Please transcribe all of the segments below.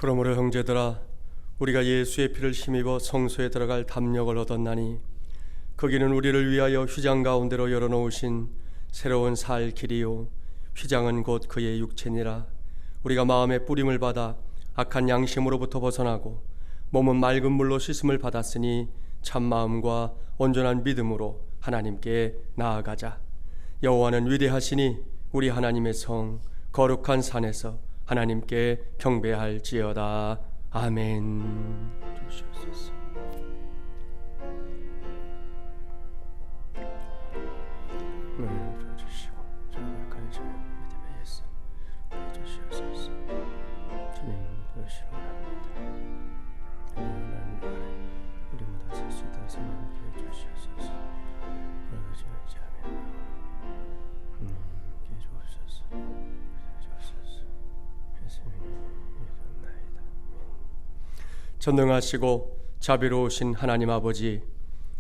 그러므로 형제들아, 우리가 예수의 피를 힘입어 성소에 들어갈 담력을 얻었나니 그 길은 우리를 위하여 휘장 가운데로 열어놓으신 새로운 살 길이요 휘장은 곧 그의 육체니라. 우리가 마음의 뿌림을 받아 악한 양심으로부터 벗어나고 몸은 맑은 물로 씻음을 받았으니 참 마음과 온전한 믿음으로 하나님께 나아가자. 여호와는 위대하시니 우리 하나님의 성 거룩한 산에서 하나님께 경배할지어다. 아멘. 주시옵소서. 주시고 정확한 믿음의 예수 주시옵소서. 주님 도우시기 원합니다. 하나님 우리 모두 설 수 있도록 성령께 주시옵소서. 그러지 않으면 주옵소서. 주옵소서. 전능하시고 자비로우신 하나님 아버지,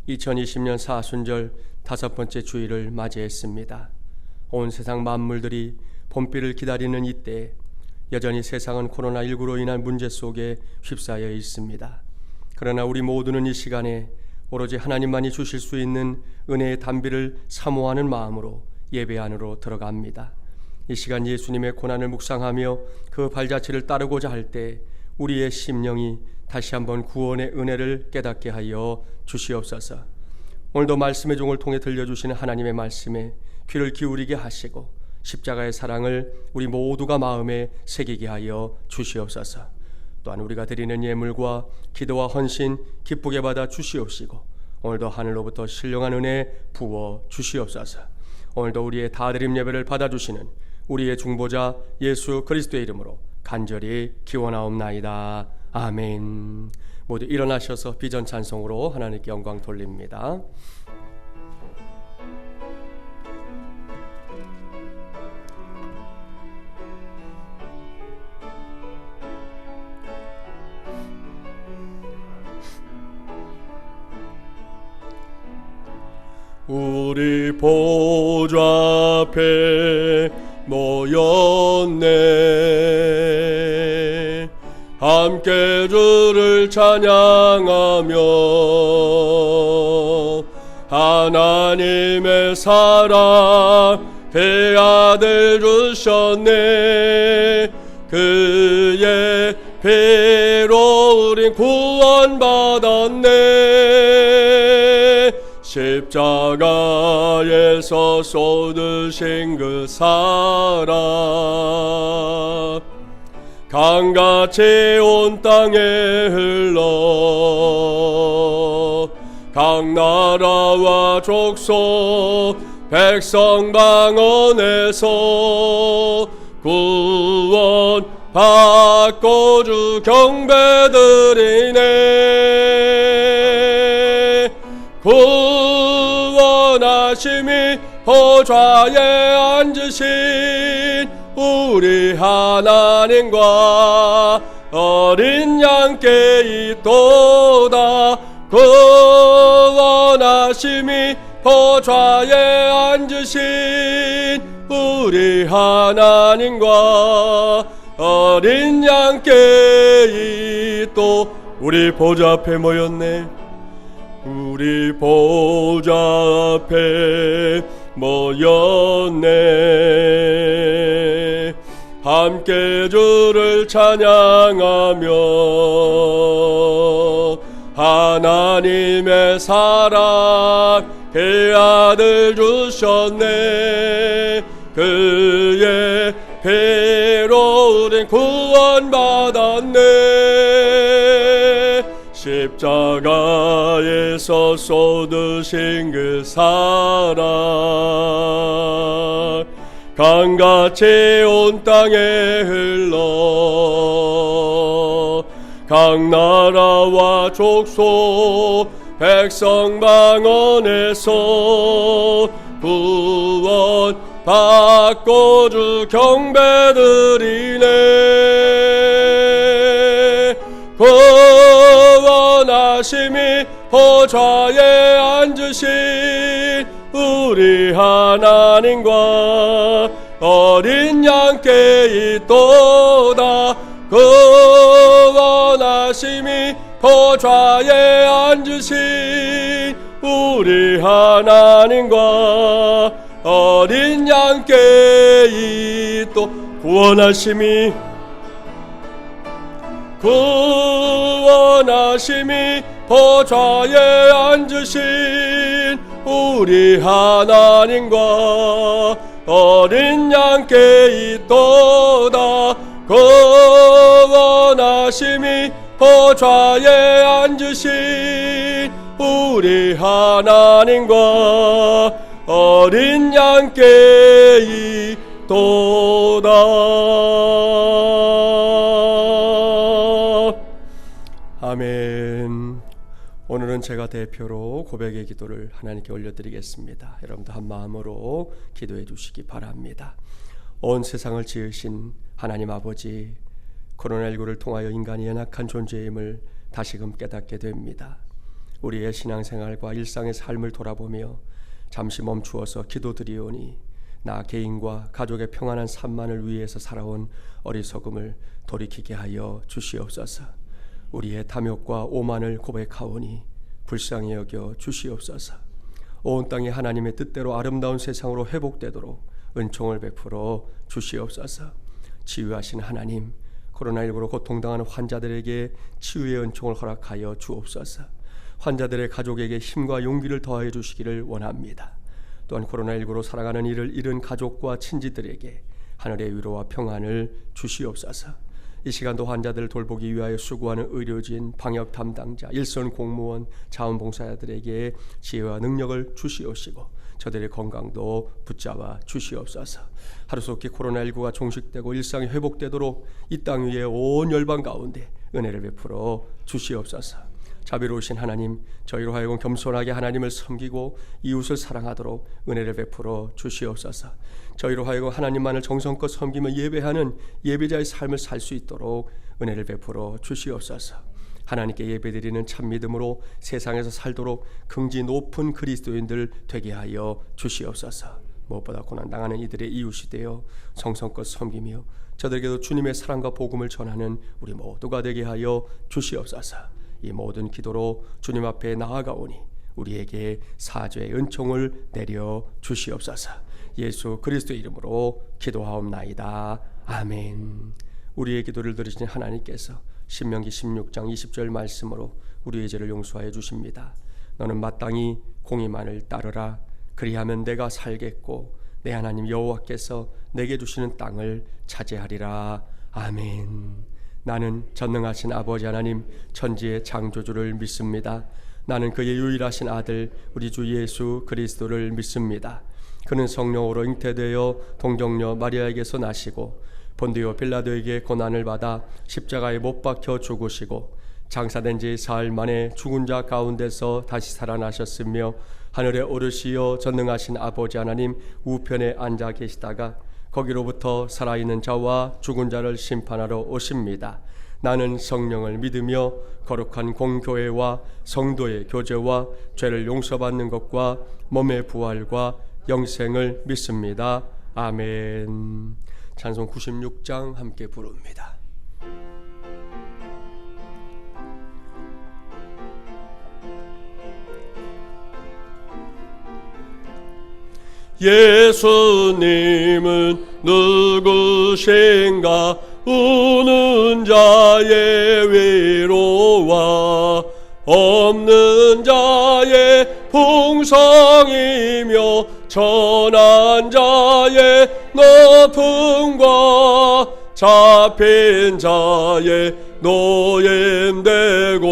2020년 사순절 5번째 주일을 맞이했습니다. 온 세상 만물들이 봄비를 기다리는 이때 여전히 세상은 코로나19로 인한 문제 속에 휩싸여 있습니다. 그러나 우리 모두는 이 시간에 오로지 하나님만이 주실 수 있는 은혜의 단비를 사모하는 마음으로 예배 안으로 들어갑니다. 이 시간 예수님의 고난을 묵상하며 그 발자취를 따르고자 할 때 우리의 심령이 다시 한번 구원의 은혜를 깨닫게 하여 주시옵소서. 오늘도 말씀의 종을 통해 들려주시는 하나님의 말씀에 귀를 기울이게 하시고 십자가의 사랑을 우리 모두가 마음에 새기게 하여 주시옵소서. 또한 우리가 드리는 예물과 기도와 헌신 기쁘게 받아 주시옵시고 오늘도 하늘로부터 신령한 은혜 부어 주시옵소서. 오늘도 우리의 다드림 예배를 받아주시는 우리의 중보자 예수 그리스도의 이름으로 간절히 기원하옵나이다. 아멘. 모두 일어나셔서 비전 찬송으로 하나님께 영광 돌립니다. 우리 보좌 앞에 모였네. 함께 주를 찬양하며 하나님의 사랑 그 아들 주셨네. 그의 피로 우린 구원받았네. 십자가에서 쏟으신 그 사랑 강같이 온 땅에 흘러 각 나라와 족속 백성 방언에서 구원 받고 주 경배드리네. 구원하심이 보좌에 앉으신 우리 하나님과 어린 양께 있도다. 구원하심이 보좌에 앉으신 우리 하나님과 어린 양께 있도. 우리 보좌 앞에 모였네. 우리 보좌 앞에 모였네. 함께 주를 찬양하며 하나님의 사랑 그 아들 주셨네. 그의 피로 우린 구원받았네. 십자가에서 쏟으신 그 사랑 강같이 온 땅에 흘러 각 나라와 족속 백성 방언에서 구원 받고 주 경배드리네. 구원하심이 보좌에 앉으신 우리 하나님과 어린 양께 있도다. 원하심이 보좌에 앉으신 우리 하나님과 어린 양께 이 또 구원하심이 보좌에 앉으신 우리 하나님과 어린 양께 있도다. 구원하심이 보좌에 앉으신 우리 하나님과 어린 양께 있도다. 아멘. 오늘은 제가 대표로 고백의 기도를 하나님께 올려드리겠습니다. 여러분도 한 마음으로 기도해 주시기 바랍니다. 온 세상을 지으신 하나님 아버지, 코로나19를 통하여 인간이 연약한 존재임을 다시금 깨닫게 됩니다. 우리의 신앙생활과 일상의 삶을 돌아보며 잠시 멈추어서 기도드리오니 나 개인과 가족의 평안한 삶만을 위해서 살아온 어리석음을 돌이키게 하여 주시옵소서. 우리의 탐욕과 오만을 고백하오니 불쌍히 여겨 주시옵소서. 온 땅이 하나님의 뜻대로 아름다운 세상으로 회복되도록 은총을 베풀어 주시옵소서. 치유하신 하나님, 코로나19로 고통당하는 환자들에게 치유의 은총을 허락하여 주옵소서. 환자들의 가족에게 힘과 용기를 더하여 주시기를 원합니다. 또한 코로나19로 살아가는 이를 잃은 가족과 친지들에게 하늘의 위로와 평안을 주시옵소서. 이 시간도 환자들을 돌보기 위하여 수고하는 의료진, 방역 담당자, 일선 공무원, 자원봉사자들에게 지혜와 능력을 주시옵시고 저들의 건강도 붙잡아 주시옵소서. 하루속히 코로나19가 종식되고 일상이 회복되도록 이 땅 위에 온 열방 가운데 은혜를 베풀어 주시옵소서. 자비로우신 하나님, 저희로 하여금 겸손하게 하나님을 섬기고 이웃을 사랑하도록 은혜를 베풀어 주시옵소서. 저희로 하여금 하나님만을 정성껏 섬기며 예배하는 예배자의 삶을 살 수 있도록 은혜를 베풀어 주시옵소서. 하나님께 예배드리는 참 믿음으로 세상에서 살도록 긍지 높은 그리스도인들 되게 하여 주시옵소서. 무엇보다 고난당하는 이들의 이웃이 되어 정성껏 섬기며 저들에게도 주님의 사랑과 복음을 전하는 우리 모두가 되게 하여 주시옵소서. 이 모든 기도로 주님 앞에 나아가오니 우리에게 사죄의 은총을 내려 주시옵소서. 예수 그리스도의 이름으로 기도하옵나이다. 아멘. 우리의 기도를 들으신 하나님께서 신명기 16장 20절 말씀으로 우리의 죄를 용서하여 주십니다. 너는 마땅히 공의만을 따르라. 그리하면 내가 살겠고 내 하나님 여호와께서 내게 주시는 땅을 차지하리라. 아멘. 나는 전능하신 아버지 하나님 천지의 창조주를 믿습니다. 나는 그의 유일하신 아들 우리 주 예수 그리스도를 믿습니다. 그는 성령으로 잉태되어 동정녀 마리아에게서 나시고 본디오 빌라도에게 고난을 받아 십자가에 못 박혀 죽으시고 장사된 지 사흘 만에 죽은 자 가운데서 다시 살아나셨으며 하늘에 오르시어 전능하신 아버지 하나님 우편에 앉아 계시다가 거기로부터 살아있는 자와 죽은 자를 심판하러 오십니다. 나는 성령을 믿으며 거룩한 공교회와 성도의 교제와 죄를 용서받는 것과 몸의 부활과 영생을 믿습니다. 아멘. 찬송 96장 함께 부릅니다. 예수님은 누구신가? 우는 자의 위로와 없는 자의 풍성이며 천한 자의 높음과 잡힌 자의 노임되고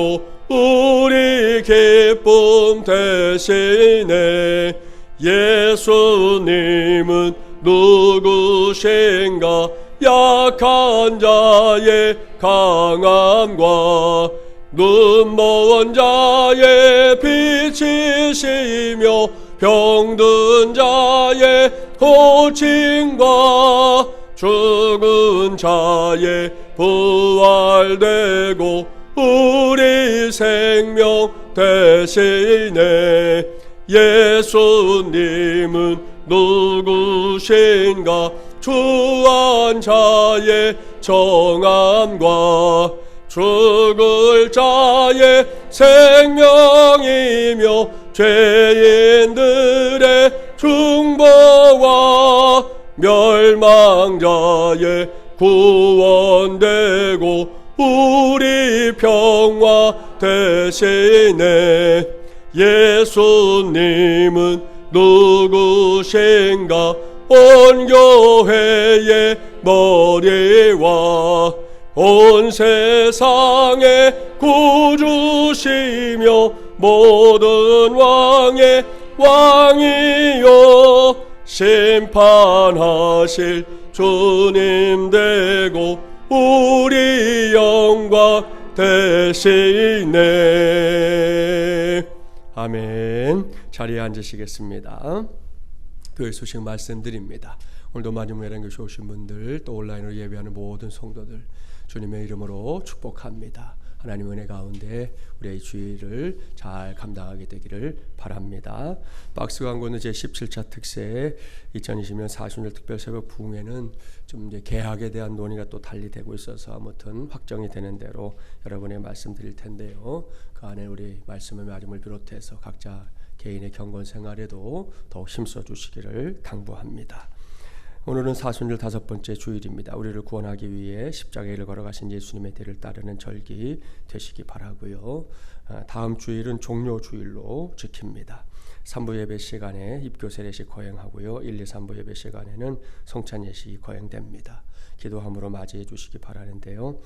우리 기쁨 되시네. 예수님은 누구신가? 약한 자의 강함과 눈먼 자의 빛이시며 병든 자의 고침과 죽은 자의 부활되고 우리 생명 되시네. 예수님은 누구신가? 주한 자의 정함과 죽을 자의 생명이며 죄인들의 중보와 멸망자의 구원되고 우리 평화 되시네. 예수님은 누구신가? 온 교회의 머리와 온 세상의 구주시며 모든 왕의 왕이요 심판하실 주님 되고 우리 영광 되시네. 아멘. 자리에 앉으시겠습니다. 교회 소식 말씀드립니다. 오늘도 많이 모여난 교회 오신 분들, 또 온라인으로 예배하는 모든 성도들 주님의 이름으로 축복합니다. 하나님 은혜 가운데 우리의 주일을 잘 감당하게 되기를 바랍니다. 박스 광고는 제 17차 특세 2020년 사순절 특별 새벽 부흥회는 좀 이제 개학에 대한 논의가 또 달리 되고 있어서 아무튼 확정이 되는 대로 여러분의 말씀드릴 텐데요. 그 안에 우리 말씀의 말씀을 비롯해서 각자 개인의 경건 생활에도 더욱 힘써 주시기를 당부합니다. 오늘은 사순절 5번째 주일입니다. 우리를 구원하기 위해 십자가의 길을 걸어가신 예수님의 뒤를 따르는 절기 되시기 바라고요. 다음 주일은 종료 주일로 지킵니다. 3부 예배 시간에 입교 세례식 거행하고요. 1, 2, 3부 예배 시간에는 성찬 예식이 거행됩니다. 기도함으로 맞이해 주시기 바라는데요.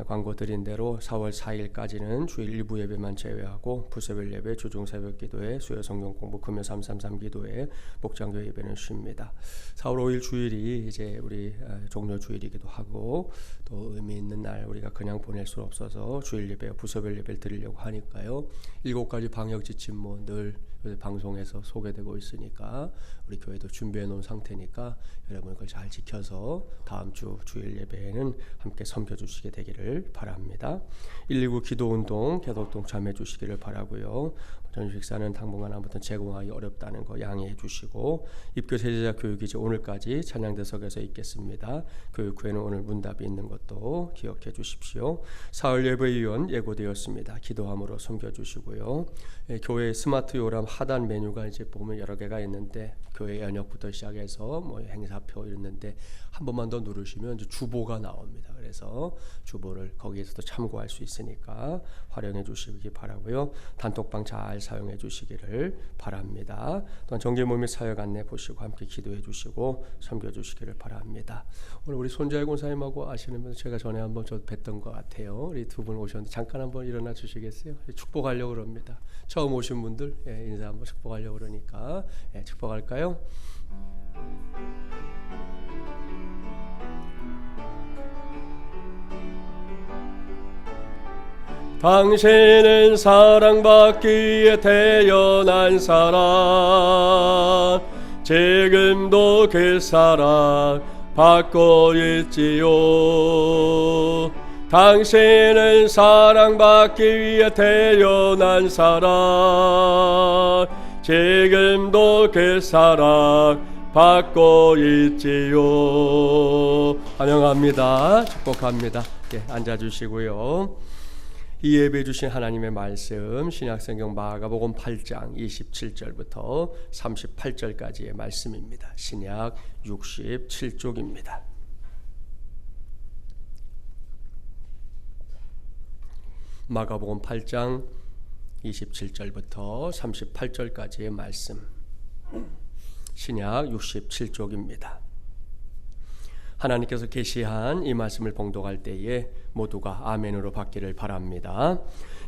광고 드린 대로 4월 4일까지는 주일 일부 예배만 제외하고 부새벽 예배, 주중 새벽 기도회, 수요 성경 공부, 금요 333 기도회, 목장교 예배는 쉽니다. 4월 5일 주일이 이제 우리 종료 주일이기도 하고 또 의미 있는 날 우리가 그냥 보낼 수 없어서 주일 예배, 부새벽 예배를 드리려고 하니까요. 7가지 방역 지침 뭐 늘 방송에서 소개되고 있으니까 우리 교회도 준비해 놓은 상태니까 여러분 그걸 잘 지켜서 다음 주 주일 예배에는 함께 섬겨 주시게 되기를 바랍니다. 119 기도운동 계속 동참해 주시기를 바라고요. 전식사는 당분간 아무튼 제공하기 어렵다는 거 양해해 주시고 입교 세제자 교육이 이제 오늘까지 찬양대석에서 있겠습니다. 교육 후에는 오늘 문답이 있는 것도 기억해 주십시오. 사흘 예배위원 예고되었습니다. 기도함으로 섬겨 주시고요. 교회 스마트 요람 하단 메뉴가 이제 보면 여러 개가 있는데 교회 연역부터 시작해서 뭐 행사표 있는데 한 번만 더 누르시면 이제 주보가 나옵니다. 그래서 주보를 거기에서도 참고할 수 있으니까 활용해 주시기 바라고요. 단톡방 잘 사용해 주시기를 바랍니다. 또한 정기모 및 사역 안내 보시고 함께 기도해 주시고 섬겨 주시기를 바랍니다. 오늘 우리 손자의 권사님하고 아시는 분 제가 전에 한번 저 뵀던 것 같아요. 우리 두 분 오셨는데 잠깐 한번 일어나 주시겠어요? 축복하려고 그럽니다. 처음 오신 분들 인사 한번 축복하려고 그러니까 축복할까요? 당신은 사랑받기에 태어난 사람 지금도 그 사랑 받고 있지요. 당신은 사랑받기 위해 태어난 사람 지금도 그 사랑 받고 있지요. 환영합니다. 축복합니다. 앉아주시고요. 이 예배 주신 하나님의 말씀 신약성경 마가복음 8장 27절부터 38절까지의 말씀입니다. 신약 67쪽입니다. 마가복음 8장 27절부터 38절까지의 말씀 신약 67쪽입니다. 하나님께서 계시한 이 말씀을 봉독할 때에 모두가 아멘으로 받기를 바랍니다.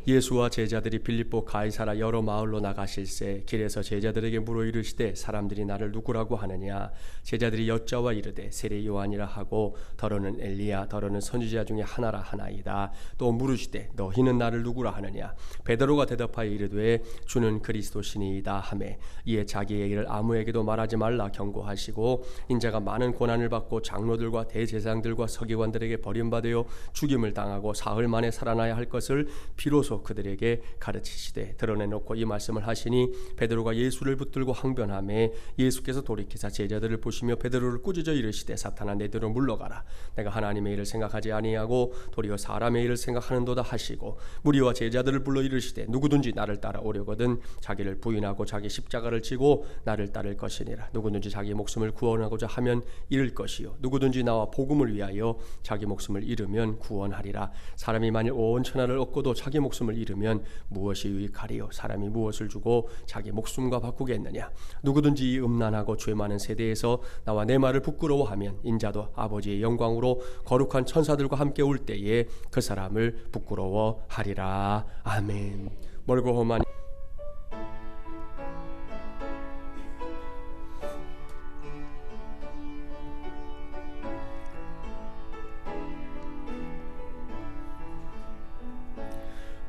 예수와 제자들이 빌립보 가이사라 여러 마을로 나가실새 길에서 제자들에게 물어 이르시되 사람들이 나를 누구라고 하느냐. 제자들이 여짜와 이르되 세례 요한이라 하고 더러는 엘리야 더러는 선지자 중에 하나라 하나이다. 또 물으시되 너희는 나를 누구라 하느냐. 베드로가 대답하여 이르되 주는 그리스도시니이다 하매 이에 자기 얘기를 아무에게도 말하지 말라 경고하시고 인자가 많은 고난을 받고 장로들과 대제사장들과 서기관들에게 버림받아 죽여 죽임을 당하고 사흘 만에 살아나야 할 것을 비로소 그들에게 가르치시되 드러내놓고 이 말씀을 하시니 베드로가 예수를 붙들고 항변하매 예수께서 돌이키사 제자들을 보시며 베드로를 꾸짖어 이르시되 사탄아 내 뒤로 물러가라. 내가 하나님의 일을 생각하지 아니하고 도리어 사람의 일을 생각하는도다 하시고 무리와 제자들을 불러 이르시되 누구든지 나를 따라오려거든 자기를 부인하고 자기 십자가를 지고 나를 따를 것이니라. 누구든지 자기 목숨을 구원하고자 하면 잃을 것이요 누구든지 나와 복음을 위하여 자기 목숨을 잃으면 구원하리라. 사람이 만일 온 천하를 얻고도 자기 목숨을 잃으면 무엇이 유익하리요? 사람이 무엇을 주고 자기 목숨과 바꾸겠느냐? 누구든지 이 음란하고 죄 많은 세대에서 나와 내 말을 부끄러워하면 인자도 아버지의 영광으로 거룩한 천사들과 함께 올 때에 그 사람을 부끄러워하리라. 아멘. 멀고 험한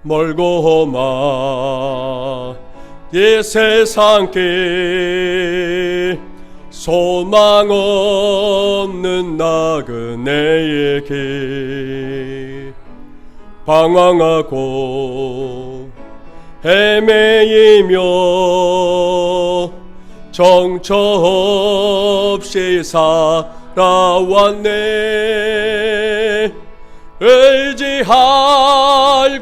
멀고 험한 이 세상길 소망 없는 나그네의 길 방황하고 헤매이며 정처 없이 살아왔네. 의지할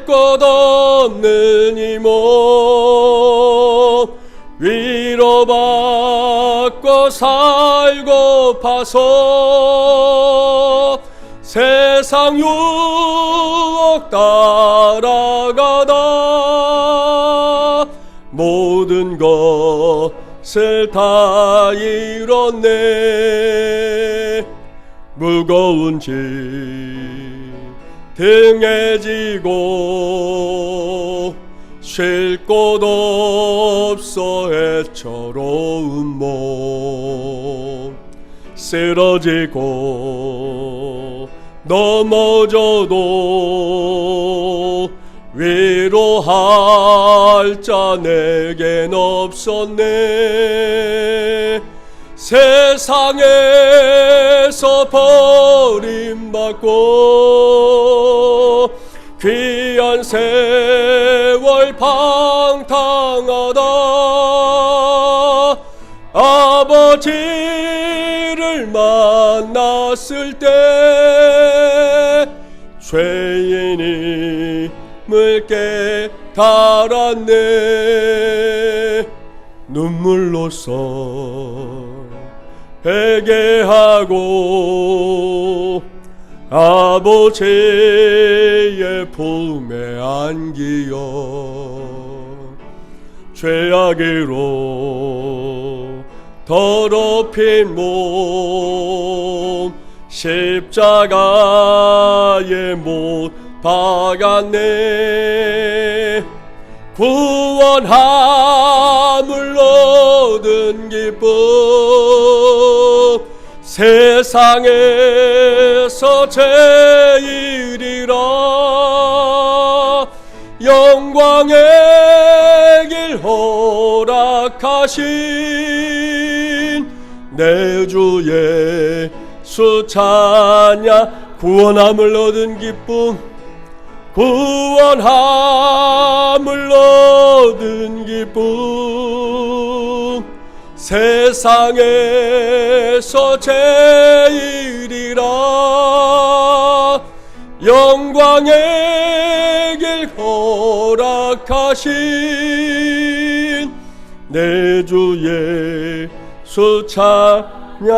것 없는 이 몸 위로받고 살고 파서 세상 유혹 따라가다 모든 것을 다 잃었네. 무거운 짐 등에 지고 쉴 곳 없어 애처로운 몸 쓰러지고 넘어져도 위로할 자 내겐 없었네. 세상에서 버림받고 귀한 세월 방탕하다 아버지를 만났을 때 죄인임을 깨달았네. 눈물로써 회개하고 아버지의 품에 안기어 죄악으로 더럽힌 몸 십자가에 못 박았네. 구원함을 얻은 기쁨 세상에서 제일이라. 영광의 길 허락하신 내 주 예수 찬양. 구원함을 얻은 기쁨 구원함을 얻은 기쁨 세상에서 제일이라. 영광의 길 허락하신 내 주 예수 찬양하네.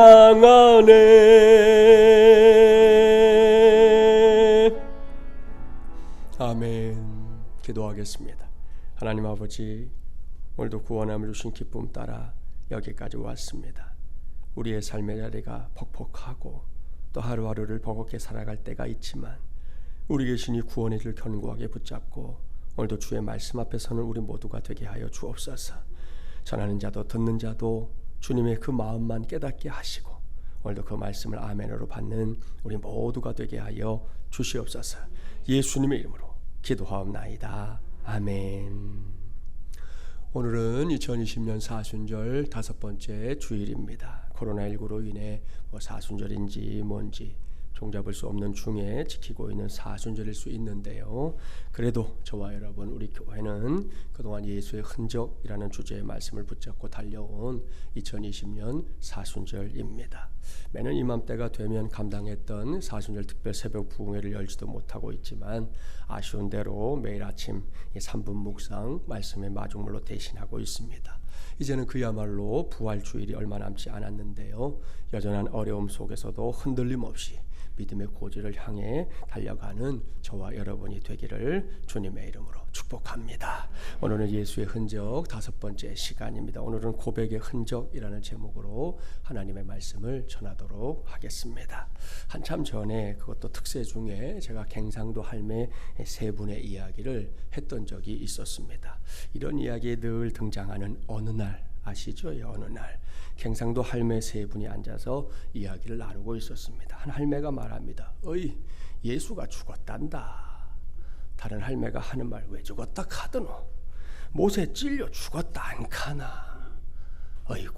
아멘. 기도하겠습니다. 하나님 아버지, 오늘도 구원함을 주신 기쁨 따라 여기까지 왔습니다. 우리의 삶의 자리가 퍽퍽하고 또 하루하루를 버겁게 살아갈 때가 있지만 우리 계시니 구원의 길 견고하게 붙잡고 오늘도 주의 말씀 앞에 서는 우리 모두가 되게 하여 주옵소서. 전하는 자도 듣는 자도 주님의 그 마음만 깨닫게 하시고 오늘도 그 말씀을 아멘으로 받는 우리 모두가 되게 하여 주시옵소서. 예수님의 이름으로 기도하옵나이다. 아멘. 오늘은 2020년 사순절 5번째 주일입니다. 코로나19로 인해 사순절인지 뭔지 종잡을 수 없는 중에 지키고 있는 사순절일 수 있는데요. 그래도 저와 여러분, 우리 교회는 그동안 예수의 흔적이라는 주제의 말씀을 붙잡고 달려온 2020년 사순절입니다. 매년 이맘때가 되면 감당했던 사순절 특별 새벽 부흥회를 열지도 못하고 있지만 아쉬운 대로 매일 아침 3분 묵상 말씀의 마중물로 대신하고 있습니다. 이제는 그야말로 부활주일이 얼마 남지 않았는데요. 여전한 어려움 속에서도 흔들림 없이 믿음의 고지를 향해 달려가는 저와 여러분이 되기를 주님의 이름으로 축복합니다. 오늘은 예수의 흔적 5번째 시간입니다. 오늘은 고백의 흔적이라는 제목으로 하나님의 말씀을 전하도록 하겠습니다. 한참 전에, 그것도 특세 중에 제가 갱상도 할매 3분의 이야기를 했던 적이 있었습니다. 이런 이야기에 늘 등장하는 어느 날, 아시죠? 어느 날 갱상도 할매 3분이 앉아서 이야기를 나누고 있었습니다. 한 할매가 말합니다. 어이, 예수가 죽었단다. 다른 할매가 하는 말, 왜 죽었다 카드노? 못에 찔려 죽었다 안 카나? 어이구,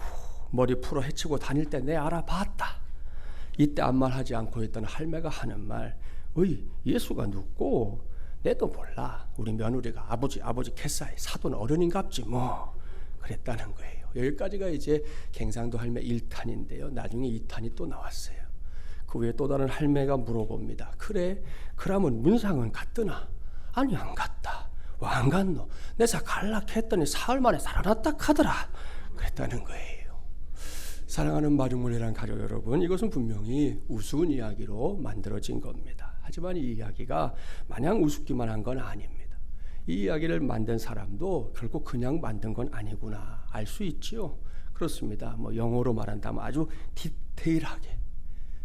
머리 풀어 헤치고 다닐 때 내 알아봤다. 이때 아무 말 하지 않고 있던 할매가 하는 말, 어이, 예수가 눕고 내도 몰라. 우리 며느리가 아버지 캐사이 사돈 어른인갑지 뭐. 그랬다는 거예요. 여기까지가 이제 갱상도 할매 1탄인데요. 나중에 2탄이 또 나왔어요. 그 후에 또 다른 할매가 물어봅니다. 그래, 그러면 문상은 갔더나? 아니, 안 갔다. 왜 안 갔노? 내사 갈락 했더니 사흘 만에 살아났다 카더라. 그랬다는 거예요. 사랑하는 마중물이란 가족 여러분, 이것은 분명히 우스운 이야기로 만들어진 겁니다. 하지만 이 이야기가 마냥 우습기만 한 건 아닙니다. 이 이야기를 만든 사람도 결국 그냥 만든 건 아니구나 알 수 있지요. 그렇습니다. 영어로 말한다면 아주 디테일하게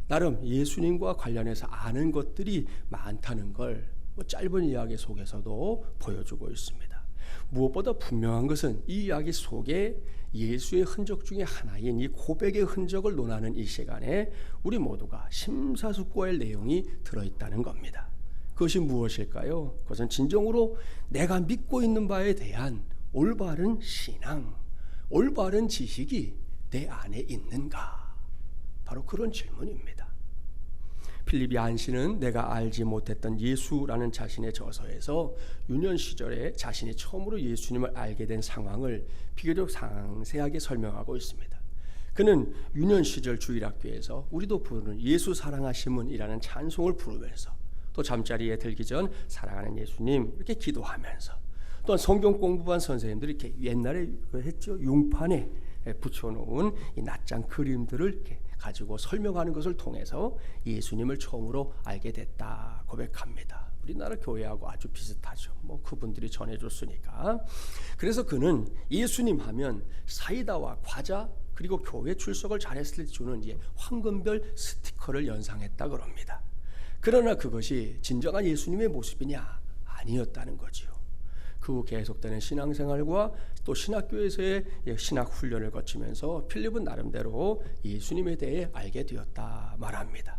나름 예수님과 관련해서 아는 것들이 많다는 걸 짧은 이야기 속에서도 보여주고 있습니다. 무엇보다 분명한 것은 이 이야기 속에 예수의 흔적 중에 하나인 이 고백의 흔적을 논하는 이 시간에 우리 모두가 심사숙고할 내용이 들어있다는 겁니다. 그것이 무엇일까요? 그것은 진정으로 내가 믿고 있는 바에 대한 올바른 신앙, 올바른 지식이 내 안에 있는가? 바로 그런 질문입니다. 필립이 안시는 내가 알지 못했던 예수라는 자신의 저서에서 유년 시절에 자신이 처음으로 예수님을 알게 된 상황을 비교적 상세하게 설명하고 있습니다. 그는 유년 시절 주일학교에서 우리도 부르는 예수 사랑하심은이라는 찬송을 부르면서 또 잠자리에 들기 전 사랑하는 예수님 이렇게 기도하면서 또한 성경 공부반 선생님들이 이렇게 옛날에 했죠. 용판에 붙여놓은 이 낱장 그림들을 이렇게 가지고 설명하는 것을 통해서 예수님을 처음으로 알게 됐다 고백합니다. 우리나라 교회하고 아주 비슷하죠. 그분들이 전해줬으니까. 그래서 그는 예수님 하면 사이다와 과자 그리고 교회 출석을 잘했을 때 주는 황금별 스티커를 연상했다 그럽니다. 그러나 그것이 진정한 예수님의 모습이냐? 아니었다는 거지요. 그 후 계속되는 신앙생활과 또 신학교에서의 신학 훈련을 거치면서 필립은 나름대로 예수님에 대해 알게 되었다 말합니다.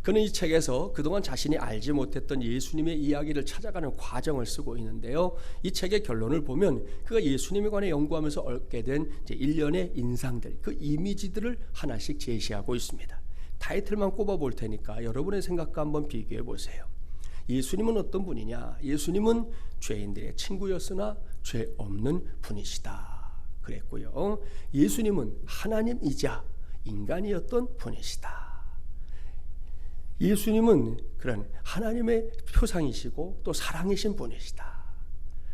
그는 이 책에서 그동안 자신이 알지 못했던 예수님의 이야기를 찾아가는 과정을 쓰고 있는데요. 이 책의 결론을 보면 그가 예수님에 관해 연구하면서 얻게 된 일련의 인상들, 그 이미지들을 하나씩 제시하고 있습니다. 타이틀만 꼽아볼 테니까 여러분의 생각과 한번 비교해 보세요. 예수님은 어떤 분이냐? 예수님은 죄인들의 친구였으나 죄 없는 분이시다 그랬고요. 예수님은 하나님이자 인간이었던 분이시다. 예수님은 그런 하나님의 표상이시고 또 사랑이신 분이시다.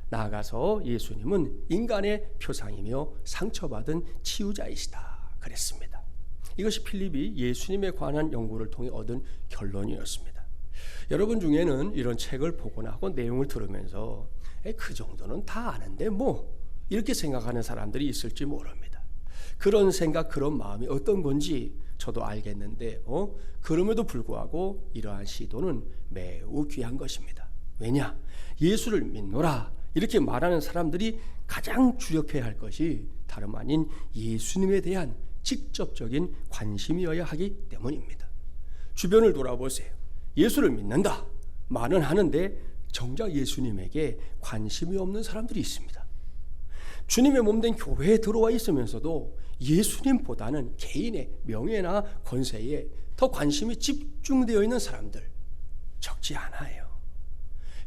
나아가서 예수님은 인간의 표상이며 상처받은 치유자이시다 그랬습니다. 이것이 필립이 예수님에 관한 연구를 통해 얻은 결론이었습니다. 여러분 중에는 이런 책을 보거나 하고 내용을 들으면서 그 정도는 다 아는데 이렇게 생각하는 사람들이 있을지 모릅니다. 그런 생각, 그런 마음이 어떤 건지 저도 알겠는데 그럼에도 불구하고 이러한 시도는 매우 귀한 것입니다. 왜냐? 예수를 믿노라 이렇게 말하는 사람들이 가장 주력해야 할 것이 다름 아닌 예수님에 대한 직접적인 관심이어야 하기 때문입니다. 주변을 돌아보세요. 예수를 믿는다 말은 하는데 정작 예수님에게 관심이 없는 사람들이 있습니다. 주님의 몸된 교회에 들어와 있으면서도 예수님보다는 개인의 명예나 권세에 더 관심이 집중되어 있는 사람들 적지 않아요.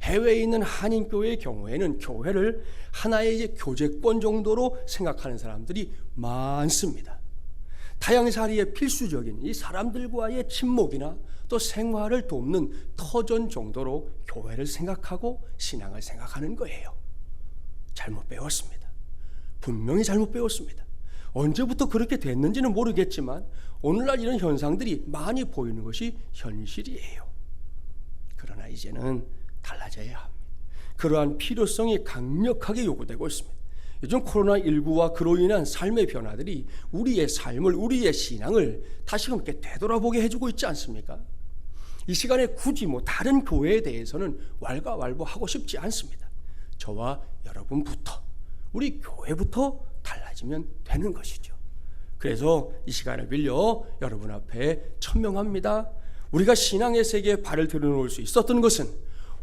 해외에 있는 한인교회의 경우에는 교회를 하나의 이제 교제권 정도로 생각하는 사람들이 많습니다. 타향살이의 필수적인 이 사람들과의 친목이나 또 생활을 돕는 터전 정도로 교회를 생각하고 신앙을 생각하는 거예요. 잘못 배웠습니다. 분명히 잘못 배웠습니다. 언제부터 그렇게 됐는지는 모르겠지만 오늘날 이런 현상들이 많이 보이는 것이 현실이에요. 그러나 이제는 달라져야 합니다. 그러한 필요성이 강력하게 요구되고 있습니다. 요즘 코로나19와 그로 인한 삶의 변화들이 우리의 삶을, 우리의 신앙을 다시금 이렇게 되돌아보게 해주고 있지 않습니까? 이 시간에 굳이 다른 교회에 대해서는 왈가왈부하고 싶지 않습니다. 저와 여러분부터, 우리 교회부터 달라지면 되는 것이죠. 그래서 이 시간을 빌려 여러분 앞에 천명합니다. 우리가 신앙의 세계에 발을 들여놓을 수 있었던 것은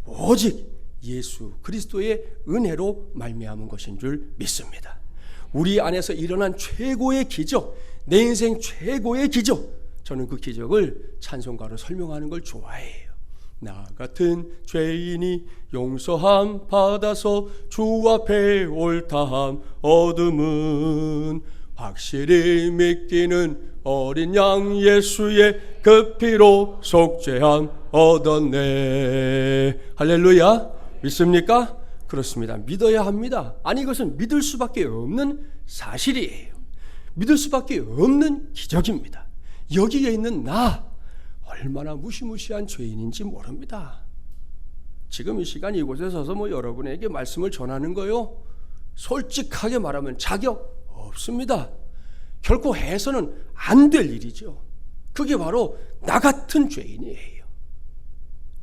오직 예수 그리스도의 은혜로 말미암은 것인 줄 믿습니다. 우리 안에서 일어난 최고의 기적, 내 인생 최고의 기적, 저는 그 기적을 찬송가로 설명하는 걸 좋아해요. 나 같은 죄인이 용서함 받아서 주 앞에 옳다함 얻음은 확실히 믿기는 어린 양 예수의 그 피로 속죄함 얻었네. 할렐루야. 믿습니까? 그렇습니다. 믿어야 합니다. 아니, 이것은 믿을 수밖에 없는 사실이에요. 믿을 수밖에 없는 기적입니다. 여기에 있는 나 얼마나 무시무시한 죄인인지 모릅니다. 지금 이 시간 이곳에 서서 여러분에게 말씀을 전하는 거요, 솔직하게 말하면 자격 없습니다. 결코 해서는 안 될 일이죠. 그게 바로 나 같은 죄인이에요.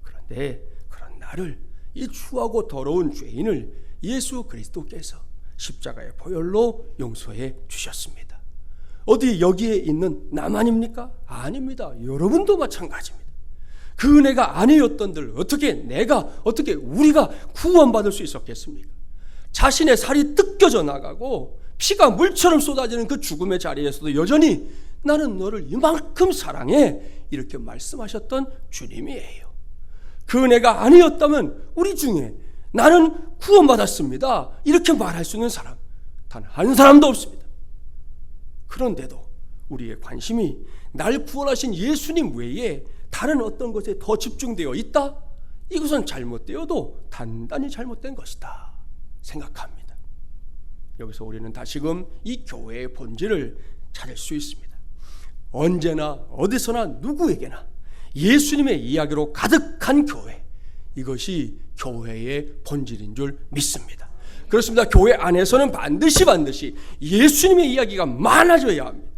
그런데 그런 나를, 이 추하고 더러운 죄인을 예수 그리스도께서 십자가의 보혈로 용서해 주셨습니다. 어디 여기에 있는 나만입니까? 아닙니다. 여러분도 마찬가지입니다. 그 은혜가 아니었던들 어떻게 우리가 구원받을 수 있었겠습니까? 자신의 살이 뜯겨져 나가고 피가 물처럼 쏟아지는 그 죽음의 자리에서도 여전히 나는 너를 이만큼 사랑해, 이렇게 말씀하셨던 주님이에요. 그 은혜가 아니었다면 우리 중에 나는 구원받았습니다, 이렇게 말할 수 있는 사람 단 한 사람도 없습니다. 그런데도 우리의 관심이 날 구원하신 예수님 외에 다른 어떤 것에 더 집중되어 있다? 이것은 잘못되어도 단단히 잘못된 것이다 생각합니다. 여기서 우리는 다시금 이 교회의 본질을 찾을 수 있습니다. 언제나 어디서나 누구에게나 예수님의 이야기로 가득한 교회, 이것이 교회의 본질인 줄 믿습니다. 그렇습니다. 교회 안에서는 반드시 예수님의 이야기가 많아져야 합니다.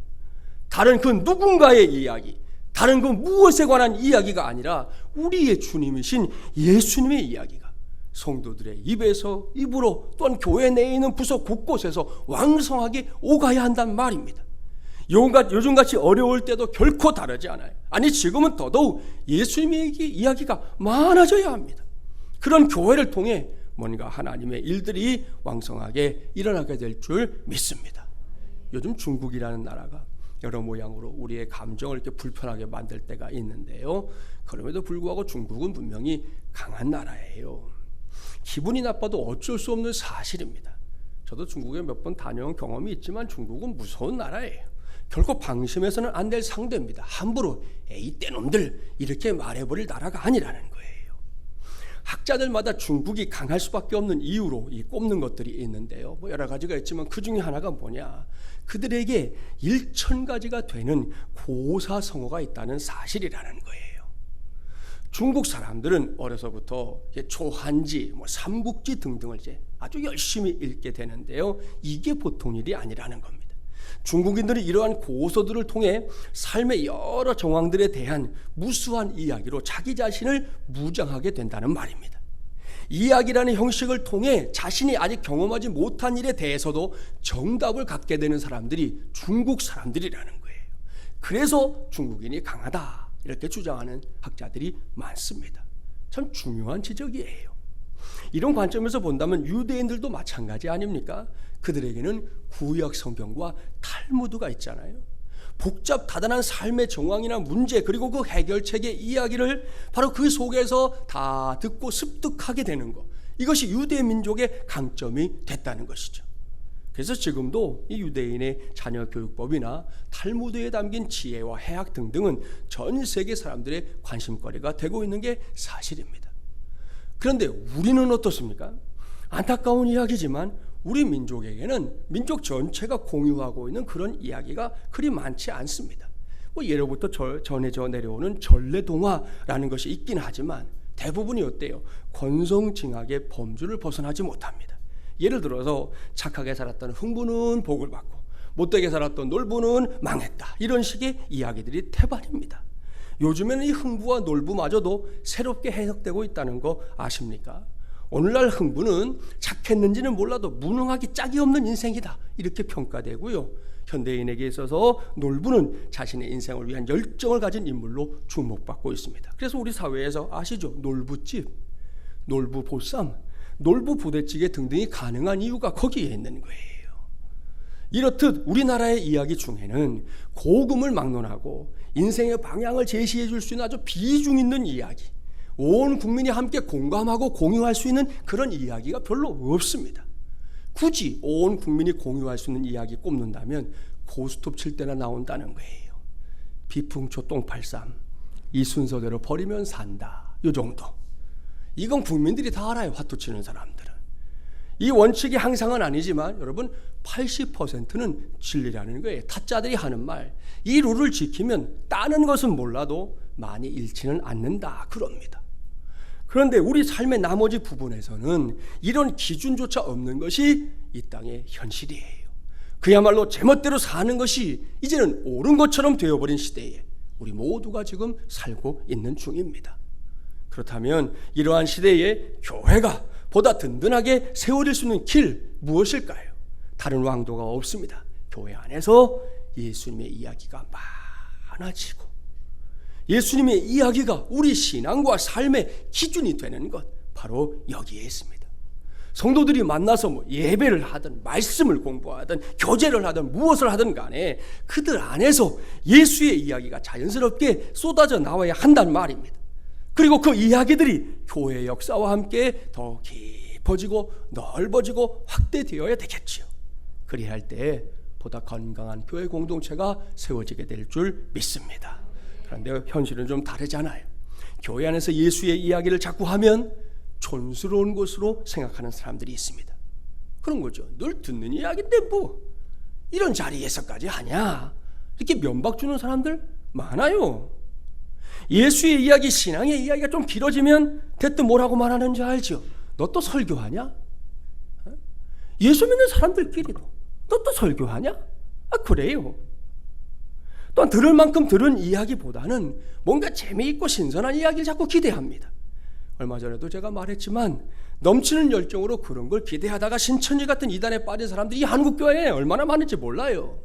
다른 그 누군가의 이야기, 다른 그 무엇에 관한 이야기가 아니라 우리의 주님이신 예수님의 이야기가 성도들의 입에서 입으로, 또한 교회 내에 있는 부서 곳곳에서 왕성하게 오가야 한단 말입니다. 요즘같이 어려울 때도 결코 다르지 않아요. 아니, 지금은 더더욱 예수님의 이야기가 많아져야 합니다. 그런 교회를 통해 뭔가 하나님의 일들이 왕성하게 일어나게 될 줄 믿습니다. 요즘 중국이라는 나라가 여러 모양으로 우리의 감정을 이렇게 불편하게 만들 때가 있는데요, 그럼에도 불구하고 중국은 분명히 강한 나라예요. 기분이 나빠도 어쩔 수 없는 사실입니다. 저도 중국에 몇 번 다녀온 경험이 있지만 중국은 무서운 나라예요. 결코 방심해서는 안 될 상대입니다. 함부로 에이 떼놈들 이렇게 말해버릴 나라가 아니라는 거예요. 학자들마다 중국이 강할 수밖에 없는 이유로 꼽는 것들이 있는데요, 여러 가지가 있지만 그 중에 하나가 뭐냐, 그들에게 1000가지가 되는 고사성어가 있다는 사실이라는 거예요. 중국 사람들은 어려서부터 초한지, 삼국지 등등을 아주 열심히 읽게 되는데요, 이게 보통 일이 아니라는 겁니다. 중국인들이 이러한 고서들을 통해 삶의 여러 정황들에 대한 무수한 이야기로 자기 자신을 무장하게 된다는 말입니다. 이야기라는 형식을 통해 자신이 아직 경험하지 못한 일에 대해서도 정답을 갖게 되는 사람들이 중국 사람들이라는 거예요. 그래서 중국인이 강하다, 이렇게 주장하는 학자들이 많습니다. 참 중요한 지적이에요. 이런 관점에서 본다면 유대인들도 마찬가지 아닙니까? 그들에게는 구약 성경과 탈무드가 있잖아요. 복잡다단한 삶의 정황이나 문제, 그리고 그 해결책의 이야기를 바로 그 속에서 다 듣고 습득하게 되는 것, 이것이 유대 민족의 강점이 됐다는 것이죠. 그래서 지금도 이 유대인의 자녀 교육법이나 탈무드에 담긴 지혜와 해학 등등은 전 세계 사람들의 관심거리가 되고 있는 게 사실입니다. 그런데 우리는 어떻습니까? 안타까운 이야기지만 우리 민족에게는 민족 전체가 공유하고 있는 그런 이야기가 그리 많지 않습니다. 예로부터 전해져 내려오는 전래동화라는 것이 있긴 하지만 대부분이 어때요? 권성징악의 범주를 벗어나지 못합니다. 예를 들어서 착하게 살았던 흥부는 복을 받고 못되게 살았던 놀부는 망했다, 이런 식의 이야기들이 태반입니다. 요즘에는 이 흥부와 놀부마저도 새롭게 해석되고 있다는 거 아십니까? 오늘날 흥부는 착했는지는 몰라도 무능하기 짝이 없는 인생이다, 이렇게 평가되고요. 현대인에게 있어서 놀부는 자신의 인생을 위한 열정을 가진 인물로 주목받고 있습니다. 그래서 우리 사회에서 아시죠? 놀부집, 놀부보쌈, 놀부부대찌개 등등이 가능한 이유가 거기에 있는 거예요. 이렇듯 우리나라의 이야기 중에는 고금을 막론하고 인생의 방향을 제시해 줄 수 있는 아주 비중 있는 이야기, 온 국민이 함께 공감하고 공유할 수 있는 그런 이야기가 별로 없습니다. 굳이 온 국민이 공유할 수 있는 이야기 꼽는다면 고스톱 칠 때나 나온다는 거예요. 비풍초 똥팔쌈, 이 순서대로 버리면 산다, 요 정도. 이건 국민들이 다 알아요. 화투 치는 사람들은. 이 원칙이 항상은 아니지만 여러분 80%는 진리라는 거예요. 타짜들이 하는 말, 이 룰을 지키면 따는 것은 몰라도 많이 잃지는 않는다, 그럽니다. 그런데 우리 삶의 나머지 부분에서는 이런 기준조차 없는 것이 이 땅의 현실이에요. 그야말로 제멋대로 사는 것이 이제는 옳은 것처럼 되어버린 시대에 우리 모두가 지금 살고 있는 중입니다. 그렇다면 이러한 시대에 교회가 보다 든든하게 세워질 수 있는 길 무엇일까요? 다른 왕도가 없습니다. 교회 안에서 예수님의 이야기가 많아지고 예수님의 이야기가 우리 신앙과 삶의 기준이 되는 것, 바로 여기에 있습니다. 성도들이 만나서 예배를 하든 말씀을 공부하든 교제를 하든 무엇을 하든 간에 그들 안에서 예수의 이야기가 자연스럽게 쏟아져 나와야 한다는 말입니다. 그리고 그 이야기들이 교회의 역사와 함께 더 깊어지고 넓어지고 확대되어야 되겠지요. 그리할 때 보다 건강한 교회 공동체가 세워지게 될 줄 믿습니다. 그런데 현실은 좀 다르잖아요. 교회 안에서 예수의 이야기를 자꾸 하면 촌스러운 것으로 생각하는 사람들이 있습니다. 그런 거죠. 늘 듣는 이야기인데 뭐 이런 자리에서까지 하냐, 이렇게 면박 주는 사람들 많아요. 예수의 이야기, 신앙의 이야기가 좀 길어지면 대뜸 뭐라고 말하는지 알죠? 너 또 설교하냐? 예수 믿는 사람들끼리도 너 또 설교하냐? 아, 그래요. 또한 들을 만큼 들은 이야기보다는 뭔가 재미있고 신선한 이야기를 자꾸 기대합니다. 얼마 전에도 제가 말했지만 넘치는 열정으로 그런 걸 기대하다가 신천지 같은 이단에 빠진 사람들이 이 한국교회에 얼마나 많은지 몰라요.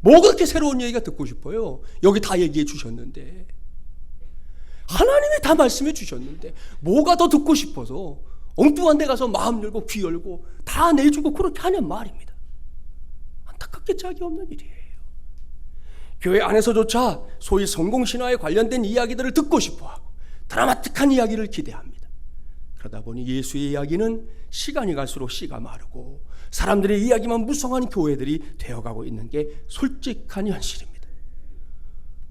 뭐 그렇게 새로운 얘기가 듣고 싶어요? 여기 다 얘기해 주셨는데, 하나님이 다 말씀해 주셨는데 뭐가 더 듣고 싶어서 엉뚱한 데 가서 마음 열고 귀 열고 다 내주고 그렇게 하냔 말입니다. 안타깝게 짝이 없는 일이에요. 교회 안에서조차 소위 성공신화에 관련된 이야기들을 듣고 싶어하고 드라마틱한 이야기를 기대합니다. 그러다 보니 예수의 이야기는 시간이 갈수록 씨가 마르고 사람들의 이야기만 무성한 교회들이 되어가고 있는 게 솔직한 현실입니다.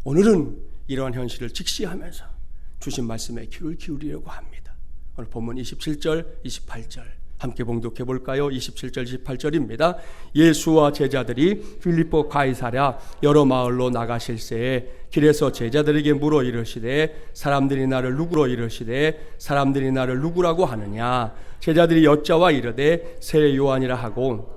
오늘은 이러한 현실을 직시하면서 주신 말씀에 귀를 기울이려고 합니다. 오늘 본문 27절, 28절 함께 봉독해 볼까요? 27절, 28절입니다. 예수와 제자들이 빌립보 가이사랴 여러 마을로 나가실새에 길에서 제자들에게 물어 이르시되 사람들이 나를 누구로 이르시되 사람들이 나를 누구라고 하느냐? 제자들이 여짜와 이르되 새 요한이라 하고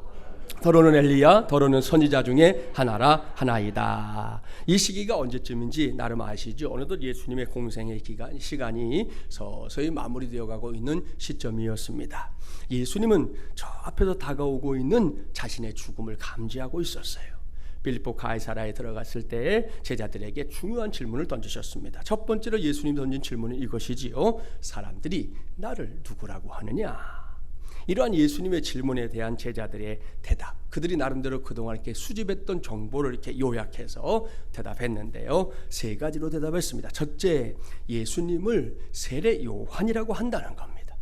더러는 엘리야 더러는 선지자 중에 하나라 하나이다. 이 시기가 언제쯤인지 나름 아시죠? 어느덧 예수님의 공생의 시간이 서서히 마무리되어 가고 있는 시점이었습니다. 예수님은 저 앞에서 다가오고 있는 자신의 죽음을 감지하고 있었어요. 빌립보 가이사랴에 들어갔을 때 제자들에게 중요한 질문을 던지셨습니다. 첫 번째로 예수님 던진 질문은 이것이지요. 사람들이 나를 누구라고 하느냐? 이러한 예수님의 질문에 대한 제자들의 대답, 그들이 나름대로 그동안 이렇게 수집했던 정보를 이렇게 요약해서 대답했는데요, 세 가지로 대답했습니다. 첫째, 예수님을 세례 요한이라고 한다는 겁니다.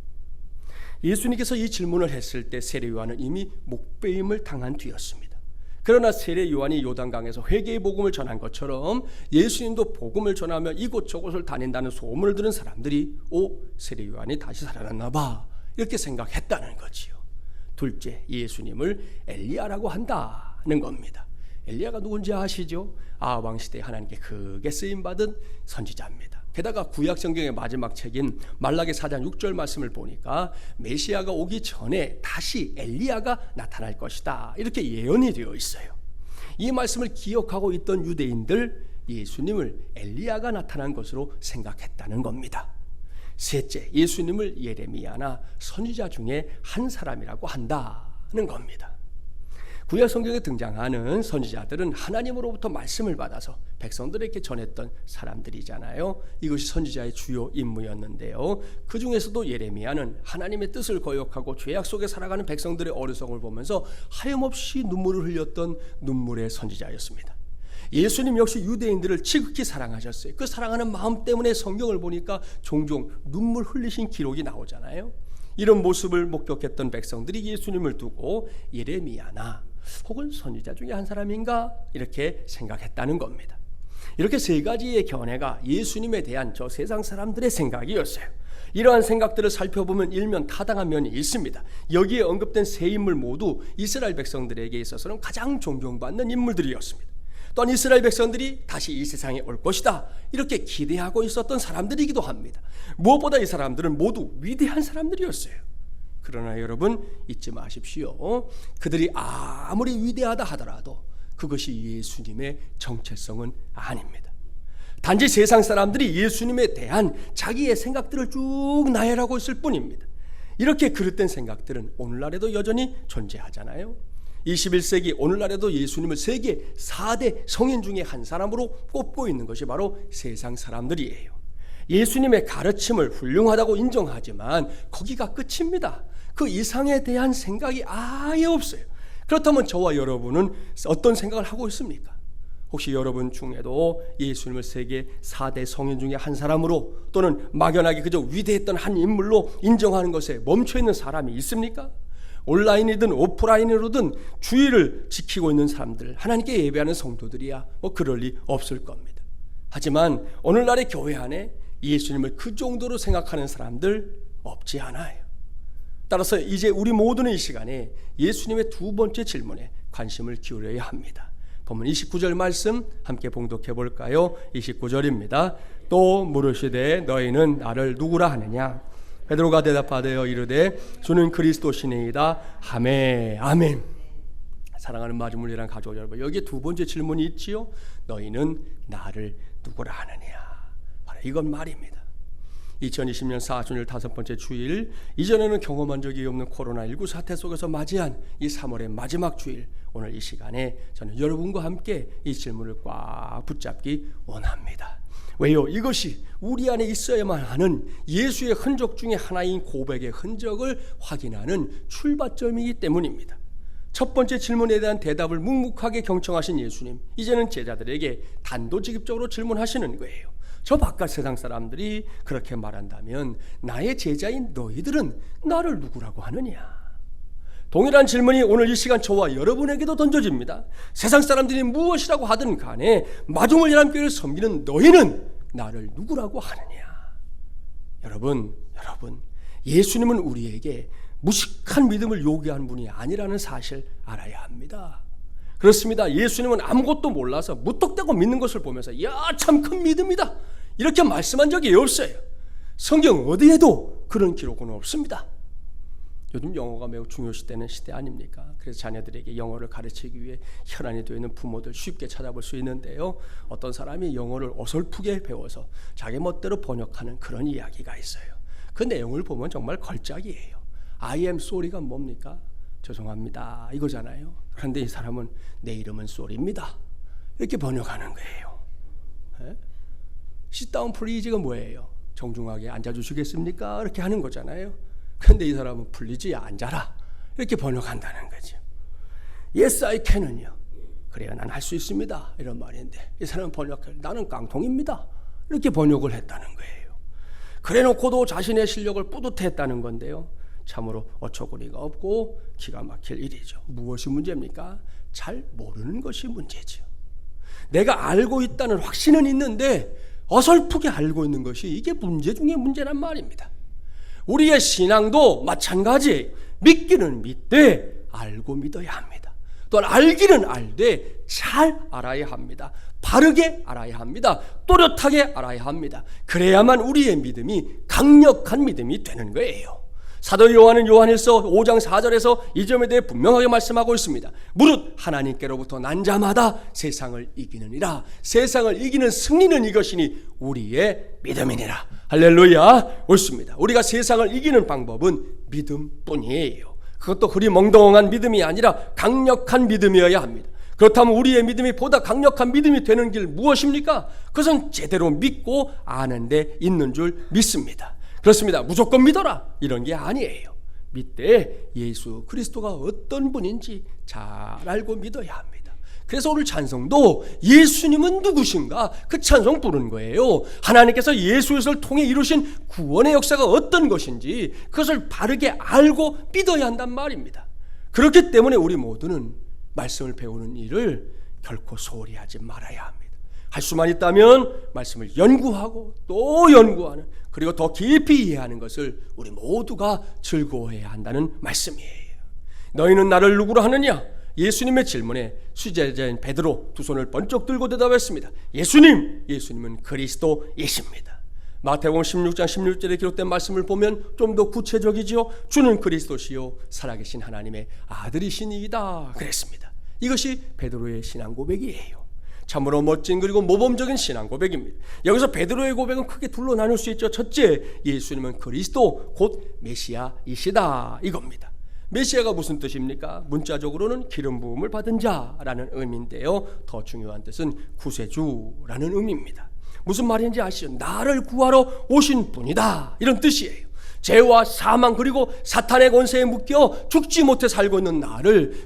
예수님께서 이 질문을 했을 때 세례 요한은 이미 목배임을 당한 뒤였습니다. 그러나 세례 요한이 요단강에서 회개의 복음을 전한 것처럼 예수님도 복음을 전하며 이곳저곳을 다닌다는 소문을 들은 사람들이 세례 요한이 다시 살아났나 봐, 이렇게 생각했다는 거지요. 둘째, 예수님을 엘리야라고 한다는 겁니다. 엘리야가 누군지 아시죠? 아하방 시대에 하나님께 크게 쓰임받은 선지자입니다. 게다가 구약 성경의 마지막 책인 말라기 4장 6절 말씀을 보니까 메시아가 오기 전에 다시 엘리야가 나타날 것이다, 이렇게 예언이 되어 있어요. 이 말씀을 기억하고 있던 유대인들, 예수님을 엘리야가 나타난 것으로 생각했다는 겁니다. 셋째, 예수님을 예레미야나 선지자 중에 한 사람이라고 한다는 겁니다. 구약 성경에 등장하는 선지자들은 하나님으로부터 말씀을 받아서 백성들에게 전했던 사람들이잖아요. 이것이 선지자의 주요 임무였는데요, 그 중에서도 예레미야는 하나님의 뜻을 거역하고 죄악 속에 살아가는 백성들의 어리석음을 보면서 하염없이 눈물을 흘렸던 눈물의 선지자였습니다. 예수님 역시 유대인들을 지극히 사랑하셨어요. 그 사랑하는 마음 때문에 성경을 보니까 종종 눈물 흘리신 기록이 나오잖아요. 이런 모습을 목격했던 백성들이 예수님을 두고 예레미야나 혹은 선지자 중에 한 사람인가, 이렇게 생각했다는 겁니다. 이렇게 세 가지의 견해가 예수님에 대한 저 세상 사람들의 생각이었어요. 이러한 생각들을 살펴보면 일면 타당한 면이 있습니다. 여기에 언급된 세 인물 모두 이스라엘 백성들에게 있어서는 가장 존경받는 인물들이었습니다. 또한 이스라엘 백성들이 다시 이 세상에 올 것이다, 이렇게 기대하고 있었던 사람들이기도 합니다. 무엇보다 이 사람들은 모두 위대한 사람들이었어요. 그러나 여러분 잊지 마십시오. 그들이 아무리 위대하다 하더라도 그것이 예수님의 정체성은 아닙니다. 단지 세상 사람들이 예수님에 대한 자기의 생각들을 쭉 나열하고 있을 뿐입니다. 이렇게 그릇된 생각들은 오늘날에도 여전히 존재하잖아요. 21세기 오늘날에도 예수님을 세계 4대 성인 중에 한 사람으로 꼽고 있는 것이 바로 세상 사람들이에요. 예수님의 가르침을 훌륭하다고 인정하지만 거기가 끝입니다. 그 이상에 대한 생각이 아예 없어요. 그렇다면 저와 여러분은 어떤 생각을 하고 있습니까? 혹시 여러분 중에도 예수님을 세계 4대 성인 중에 한 사람으로, 또는 막연하게 그저 위대했던 한 인물로 인정하는 것에 멈춰있는 사람이 있습니까? 온라인이든 오프라인으로든 주의를 지키고 있는 사람들, 하나님께 예배하는 성도들이야 그럴 리 없을 겁니다. 하지만 오늘날의 교회 안에 예수님을 그 정도로 생각하는 사람들 없지 않아요. 따라서 이제 우리 모두는 이 시간에 예수님의 두 번째 질문에 관심을 기울여야 합니다. 본문 29절 말씀 함께 봉독해 볼까요? 29절입니다. 또 물으시되 너희는 나를 누구라 하느냐? 베드로가 대답하되 이르되 주는 그리스도시니이다 하매 아멘. 사랑하는 마지물이란 가족 여러분, 여기에 두 번째 질문이 있지요. 너희는 나를 누구라 하느냐? 바로 이건 말입니다. 2020년 사순절 다섯 번째 주일, 이전에는 경험한 적이 없는 코로나19 사태 속에서 맞이한 이 3월의 마지막 주일, 오늘 이 시간에 저는 여러분과 함께 이 질문을 꽉 붙잡기 원합니다. 왜요? 이것이 우리 안에 있어야만 하는 예수의 흔적 중에 하나인 고백의 흔적을 확인하는 출발점이기 때문입니다. 첫 번째 질문에 대한 대답을 묵묵하게 경청하신 예수님, 이제는 제자들에게 단도직입적으로 질문하시는 거예요. 저 바깥 세상 사람들이 그렇게 말한다면 나의 제자인 너희들은 나를 누구라고 하느냐? 동일한 질문이 오늘 이 시간 저와 여러분에게도 던져집니다. 세상 사람들이 무엇이라고 하든 간에 마중물 연합교회를 섬기는 너희는 나를 누구라고 하느냐? 여러분, 예수님은 우리에게 무식한 믿음을 요구하는 분이 아니라는 사실 알아야 합니다. 그렇습니다. 예수님은 아무것도 몰라서 무턱대고 믿는 것을 보면서 야, 참 큰 믿음이다, 이렇게 말씀한 적이 없어요. 성경 어디에도 그런 기록은 없습니다. 요즘 영어가 매우 중요시되는 시대 아닙니까? 그래서 자녀들에게 영어를 가르치기 위해 혈안이 되어 있는 부모들 쉽게 찾아볼 수 있는데요, 어떤 사람이 영어를 어설프게 배워서 자기 멋대로 번역하는 그런 이야기가 있어요. 그 내용을 보면 정말 걸작이에요. I am sorry가 뭡니까? 죄송합니다 이거잖아요. 그런데 이 사람은 내 이름은 sorry입니다 이렇게 번역하는 거예요. 에? Sit down please가 뭐예요? 정중하게 앉아주시겠습니까? 이렇게 하는 거잖아요. 근데 이 사람은 풀리지 않자라 이렇게 번역한다는 거죠. Yes, I can은요, 그래야 난 할 수 있습니다 이런 말인데, 이 사람은 번역해 나는 깡통입니다 이렇게 번역을 했다는 거예요. 그래놓고도 자신의 실력을 뿌듯했다는 건데요, 참으로 어처구니가 없고 기가 막힐 일이죠. 무엇이 문제입니까? 잘 모르는 것이 문제죠. 내가 알고 있다는 확신은 있는데 어설프게 알고 있는 것이, 이게 문제 중에 문제란 말입니다. 우리의 신앙도 마찬가지예요. 믿기는 믿되 알고 믿어야 합니다. 또한 알기는 알되 잘 알아야 합니다. 바르게 알아야 합니다. 또렷하게 알아야 합니다. 그래야만 우리의 믿음이 강력한 믿음이 되는 거예요. 사도 요한은 요한일서 5장 4절에서 이 점에 대해 분명하게 말씀하고 있습니다. 무릇 하나님께로부터 난 자마다 세상을 이기느니라. 세상을 이기는 승리는 이것이니 우리의 믿음이니라. 할렐루야. 옳습니다. 우리가 세상을 이기는 방법은 믿음뿐이에요. 그것도 그리 멍덩한 믿음이 아니라 강력한 믿음이어야 합니다. 그렇다면 우리의 믿음이 보다 강력한 믿음이 되는 길 무엇입니까? 그것은 제대로 믿고 아는 데 있는 줄 믿습니다. 그렇습니다. 무조건 믿어라 이런 게 아니에요. 믿되 예수 그리스도가 어떤 분인지 잘 알고 믿어야 합니다. 그래서 오늘 찬송도 예수님은 누구신가 그 찬송 부르는 거예요. 하나님께서 예수를 통해 이루신 구원의 역사가 어떤 것인지 그것을 바르게 알고 믿어야 한단 말입니다. 그렇기 때문에 우리 모두는 말씀을 배우는 일을 결코 소홀히 하지 말아야 합니다. 할 수만 있다면 말씀을 연구하고 또 연구하는, 그리고 더 깊이 이해하는 것을 우리 모두가 즐거워해야 한다는 말씀이에요. 너희는 나를 누구로 하느냐? 예수님의 질문에 수제자인 베드로 두 손을 번쩍 들고 대답했습니다. 예수님은 그리스도이십니다. 마태복음 16장 16절에 기록된 말씀을 보면 좀 더 구체적이죠. 주는 그리스도시요 살아계신 하나님의 아들이시니이다 그랬습니다. 이것이 베드로의 신앙 고백이에요. 참으로 멋진 그리고 모범적인 신앙 고백입니다. 여기서 베드로의 고백은 크게 둘로 나눌 수 있죠. 첫째, 예수님은 그리스도 곧 메시아이시다 이겁니다. 메시아가 무슨 뜻입니까? 문자적으로는 기름 부음을 받은 자라는 의미인데요, 더 중요한 뜻은 구세주라는 의미입니다. 무슨 말인지 아시죠? 나를 구하러 오신 분이다 이런 뜻이에요. 죄와 사망 그리고 사탄의 권세에 묶여 죽지 못해 살고 있는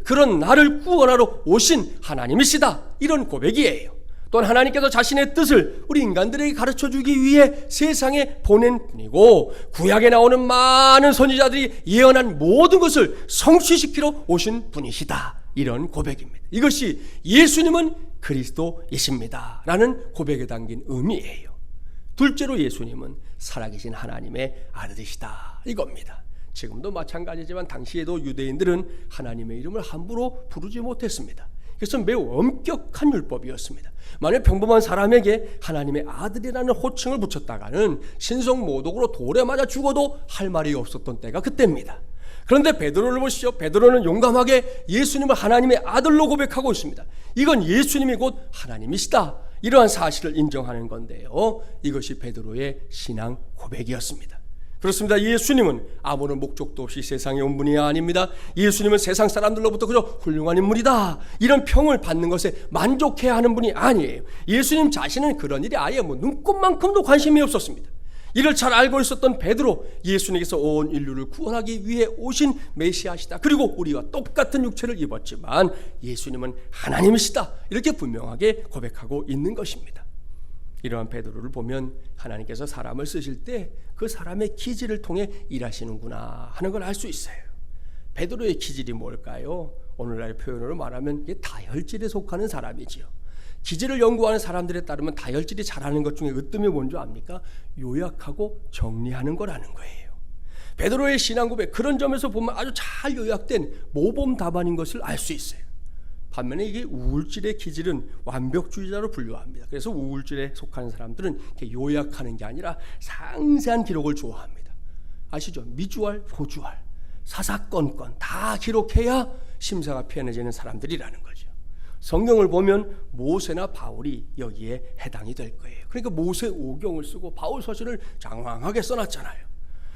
그런 나를 구원하러 오신 하나님이시다 이런 고백이에요. 또한 하나님께서 자신의 뜻을 우리 인간들에게 가르쳐주기 위해 세상에 보낸 분이고, 구약에 나오는 많은 선지자들이 예언한 모든 것을 성취시키러 오신 분이시다 이런 고백입니다. 이것이 예수님은 그리스도이십니다 라는 고백에 담긴 의미예요. 둘째로 예수님은 살아계신 하나님의 아들이시다 이겁니다. 지금도 마찬가지지만 당시에도 유대인들은 하나님의 이름을 함부로 부르지 못했습니다. 그래서 매우 엄격한 율법이었습니다. 만약 평범한 사람에게 하나님의 아들이라는 호칭을 붙였다가는 신성모독으로 돌에 맞아 죽어도 할 말이 없었던 때가 그때입니다. 그런데 베드로를 보시죠. 베드로는 용감하게 예수님을 하나님의 아들로 고백하고 있습니다. 이건 예수님이 곧 하나님이시다 이러한 사실을 인정하는 건데요, 이것이 베드로의 신앙 고백이었습니다. 그렇습니다. 예수님은 아무런 목적도 없이 세상에 온 분이 아닙니다. 예수님은 세상 사람들로부터 그저 훌륭한 인물이다 이런 평을 받는 것에 만족해야 하는 분이 아니에요. 예수님 자신은 그런 일이 아예 눈꼽만큼도 관심이 없었습니다. 이를 잘 알고 있었던 베드로, 예수님께서 온 인류를 구원하기 위해 오신 메시아시다, 그리고 우리와 똑같은 육체를 입었지만 예수님은 하나님이시다 이렇게 분명하게 고백하고 있는 것입니다. 이러한 베드로를 보면 하나님께서 사람을 쓰실 때 그 사람의 기질을 통해 일하시는구나 하는 걸 알 수 있어요. 베드로의 기질이 뭘까요? 오늘날의 표현으로 말하면 이게 다혈질에 속하는 사람이지요. 기질을 연구하는 사람들에 따르면 다혈질이 잘하는 것 중에 으뜸이 뭔지 압니까? 요약하고 정리하는 거라는 거예요. 베드로의 신앙 고백, 그런 점에서 보면 아주 잘 요약된 모범 답안인 것을 알 수 있어요. 반면에 이게 우울질의 기질은 완벽주의자로 분류합니다. 그래서 우울질에 속하는 사람들은 이렇게 요약하는 게 아니라 상세한 기록을 좋아합니다. 아시죠? 미주알, 포주알, 사사건건 다 기록해야 심사가 편해지는 사람들이라는 거죠. 성경을 보면 모세나 바울이 여기에 해당이 될 거예요. 그러니까 모세 오경을 쓰고 바울 서신을 장황하게 써놨잖아요.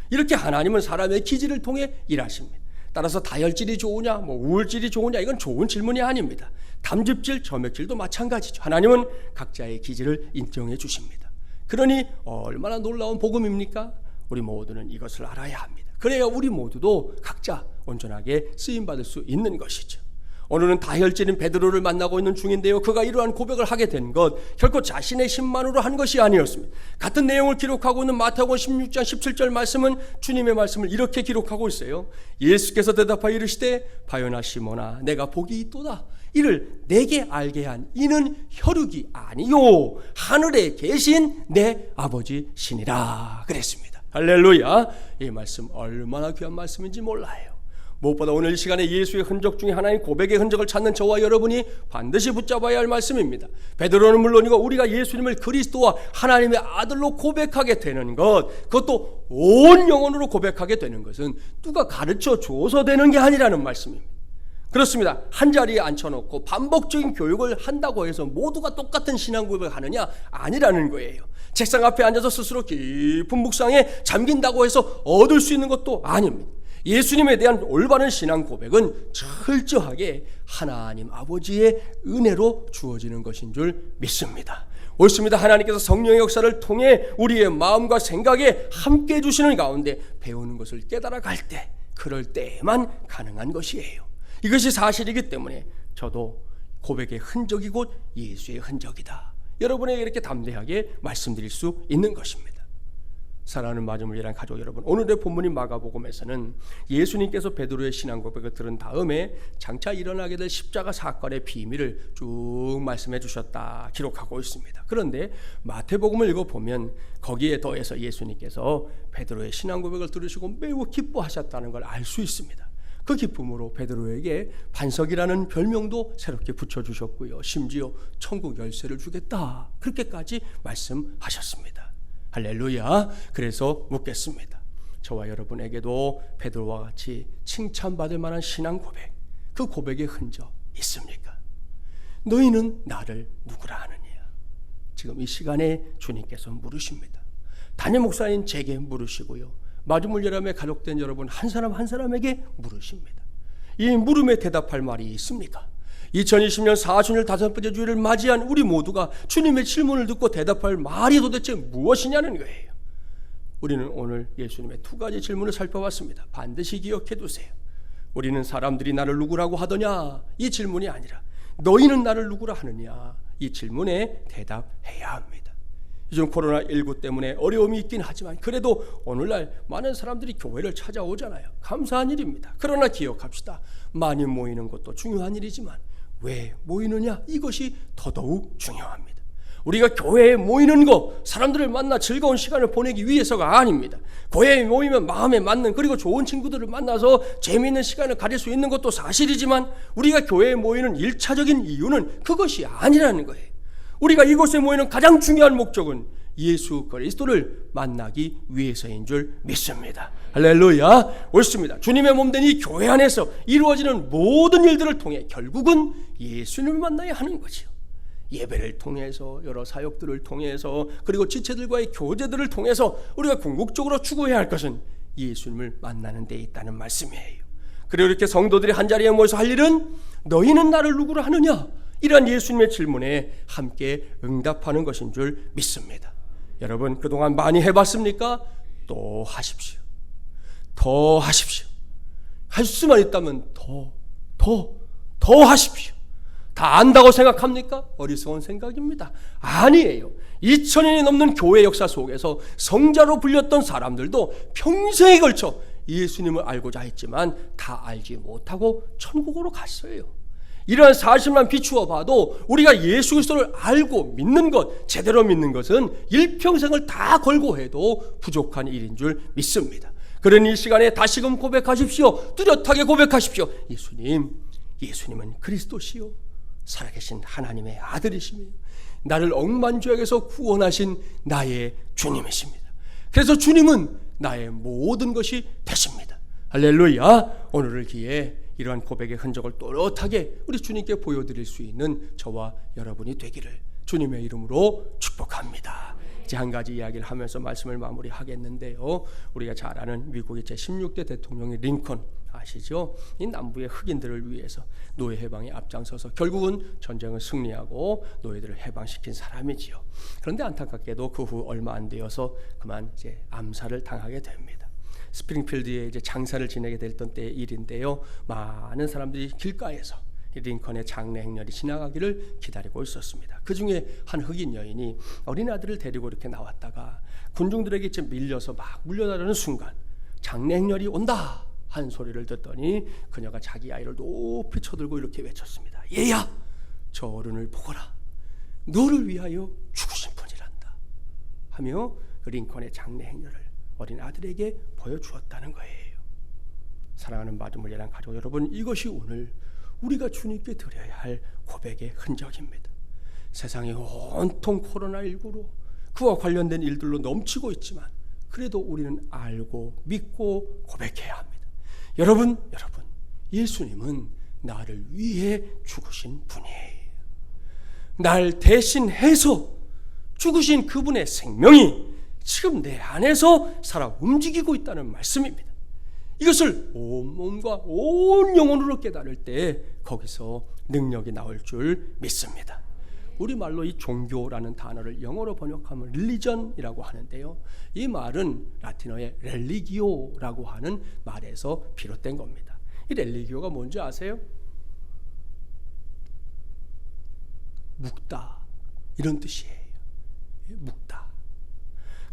이렇게 하나님은 사람의 기질을 통해 일하십니다. 따라서 다혈질이 좋으냐, 우울질이 좋으냐, 이건 좋은 질문이 아닙니다. 담즙질, 점액질도 마찬가지죠. 하나님은 각자의 기질을 인정해 주십니다. 그러니 얼마나 놀라운 복음입니까? 우리 모두는 이것을 알아야 합니다. 그래야 우리 모두도 각자 온전하게 쓰임받을 수 있는 것이죠. 오늘은 다혈질인 베드로를 만나고 있는 중인데요, 그가 이러한 고백을 하게 된 것 결코 자신의 힘만으로 한 것이 아니었습니다. 같은 내용을 기록하고 있는 마태복음 16장 17절 말씀은 주님의 말씀을 이렇게 기록하고 있어요. 예수께서 대답하여 이르시되 바요나 시몬아 내가 복이 있도다. 이를 내게 알게 한 이는 혈육이 아니요 하늘에 계신 내 아버지시니라 그랬습니다. 할렐루야. 이 말씀 얼마나 귀한 말씀인지 몰라요. 무엇보다 오늘 이 시간에 예수의 흔적 중에 하나인 고백의 흔적을 찾는 저와 여러분이 반드시 붙잡아야 할 말씀입니다. 베드로는 물론이고 우리가 예수님을 그리스도와 하나님의 아들로 고백하게 되는 것, 그것도 온 영혼으로 고백하게 되는 것은 누가 가르쳐 줘서 되는 게 아니라는 말씀입니다. 그렇습니다. 한자리에 앉혀놓고 반복적인 교육을 한다고 해서 모두가 똑같은 신앙 고백을 하느냐? 아니라는 거예요. 책상 앞에 앉아서 스스로 깊은 묵상에 잠긴다고 해서 얻을 수 있는 것도 아닙니다. 예수님에 대한 올바른 신앙 고백은 철저하게 하나님 아버지의 은혜로 주어지는 것인 줄 믿습니다. 옳습니다. 하나님께서 성령의 역사를 통해 우리의 마음과 생각에 함께 해주시는 가운데 배우는 것을 깨달아갈 때, 그럴 때에만 가능한 것이에요. 이것이 사실이기 때문에 저도 고백의 흔적이 곧 예수의 흔적이다, 여러분에게 이렇게 담대하게 말씀드릴 수 있는 것입니다. 사랑하는 마음을 위한 가족 여러분, 오늘의 본문인 마가복음에서는 예수님께서 베드로의 신앙 고백을 들은 다음에 장차 일어나게 될 십자가 사건의 비밀을 쭉 말씀해 주셨다 기록하고 있습니다. 그런데 마태복음을 읽어보면 거기에 더해서 예수님께서 베드로의 신앙 고백을 들으시고 매우 기뻐하셨다는 걸 알 수 있습니다. 그 기쁨으로 베드로에게 반석이라는 별명도 새롭게 붙여주셨고요, 심지어 천국 열쇠를 주겠다 그렇게까지 말씀하셨습니다. 할렐루야. 그래서 묻겠습니다. 저와 여러분에게도 베드로와 같이 칭찬받을 만한 신앙 고백, 그 고백의 흔적 있습니까? 너희는 나를 누구라 하느냐? 지금 이 시간에 주님께서 물으십니다. 담임 목사인 제게 물으시고요, 마주물 여람에 가족된 여러분 한 사람 한 사람에게 물으십니다. 이 물음에 대답할 말이 있습니까? 2020년 사순절 5번째 주일을 맞이한 우리 모두가 주님의 질문을 듣고 대답할 말이 도대체 무엇이냐는 거예요. 우리는 오늘 예수님의 두 가지 질문을 살펴봤습니다. 반드시 기억해 두세요. 우리는 사람들이 나를 누구라고 하더냐? 이 질문이 아니라 너희는 나를 누구라 하느냐? 이 질문에 대답해야 합니다. 요즘 코로나19 때문에 어려움이 있긴 하지만 그래도 오늘날 많은 사람들이 교회를 찾아오잖아요. 감사한 일입니다. 그러나 기억합시다. 많이 모이는 것도 중요한 일이지만 왜 모이느냐? 이것이 더더욱 중요합니다. 우리가 교회에 모이는 것, 사람들을 만나 즐거운 시간을 보내기 위해서가 아닙니다. 교회에 모이면 마음에 맞는, 그리고 좋은 친구들을 만나서 재미있는 시간을 가질 수 있는 것도 사실이지만 우리가 교회에 모이는 1차적인 이유는 그것이 아니라는 거예요. 우리가 이곳에 모이는 가장 중요한 목적은 예수 그리스도를 만나기 위해서인 줄 믿습니다. 할렐루야. 옳습니다. 주님의 몸된 이 교회 안에서 이루어지는 모든 일들을 통해 결국은 예수님을 만나야 하는 거죠. 예배를 통해서, 여러 사역들을 통해서, 그리고 지체들과의 교제들을 통해서 우리가 궁극적으로 추구해야 할 것은 예수님을 만나는 데 있다는 말씀이에요. 그리고 이렇게 성도들이 한자리에 모여서 할 일은 너희는 나를 누구로 하느냐? 이러한 예수님의 질문에 함께 응답하는 것인 줄 믿습니다. 여러분 그동안 많이 해봤습니까? 또 하십시오. 더 하십시오. 할 수만 있다면 더 하십시오. 다 안다고 생각합니까? 어리석은 생각입니다. 아니에요. 2000년이 넘는 교회 역사 속에서 성자로 불렸던 사람들도 평생에 걸쳐 예수님을 알고자 했지만 다 알지 못하고 천국으로 갔어요. 이러한 사실만 비추어 봐도 우리가 예수 그리스도를 알고 믿는 것, 제대로 믿는 것은 일평생을 다 걸고 해도 부족한 일인 줄 믿습니다. 그러니 이 시간에 다시금 고백하십시오. 뚜렷하게 고백하십시오. 예수님은 그리스도시요 살아계신 하나님의 아들이시며 나를 억만죄악에서 구원하신 나의 주님이십니다. 그래서 주님은 나의 모든 것이 되십니다. 할렐루야. 오늘을 기해 이러한 고백의 흔적을 또렷하게 우리 주님께 보여드릴 수 있는 저와 여러분이 되기를 주님의 이름으로 축복합니다. 이제 한 가지 이야기를 하면서 말씀을 마무리하겠는데요. 우리가 잘 아는 미국의 제16대 대통령이 링컨 아시죠? 이 남부의 흑인들을 위해서 노예 해방에 앞장서서 결국은 전쟁을 승리하고 노예들을 해방시킨 사람이지요. 그런데 안타깝게도 그 후 얼마 안 되어서 그만 이제 암살을 당하게 됩니다. 스프링필드에 이제 장사를 지내게 됐던 때의 일인데요. 많은 사람들이 길가에서 링컨의 장례 행렬이 지나가기를 기다리고 있었습니다. 그 중에 한 흑인 여인이 어린아들을 데리고 이렇게 나왔다가 군중들에게 좀 밀려서 막 물려나르는 순간 장례 행렬이 온다 한 소리를 듣더니 그녀가 자기 아이를 높이 쳐들고 이렇게 외쳤습니다. 얘야, 저 어른을 보거라. 너를 위하여 죽으신 분이란다 하며 링컨의 장례 행렬을 어린 아들에게 보여주었다는 거예요. 사랑하는 마드물리랑 가족 여러분, 이것이 오늘 우리가 주님께 드려야 할 고백의 흔적입니다. 세상이 온통 코로나19로 그와 관련된 일들로 넘치고 있지만 그래도 우리는 알고 믿고 고백해야 합니다. 여러분, 예수님은 나를 위해 죽으신 분이에요. 날 대신해서 죽으신 그분의 생명이 지금 내 안에서 살아 움직이고 있다는 말씀입니다. 이것을 온 몸과 온 영혼으로 깨달을 때 거기서 능력이 나올 줄 믿습니다. 우리말로 이 종교라는 단어를 영어로 번역하면 릴리전이라고 하는데요. 이 말은 라틴어의 렐리기오라고 하는 말에서 비롯된 겁니다. 이 렐리기오가 뭔지 아세요? 묵다, 이런 뜻이에요. 묵다.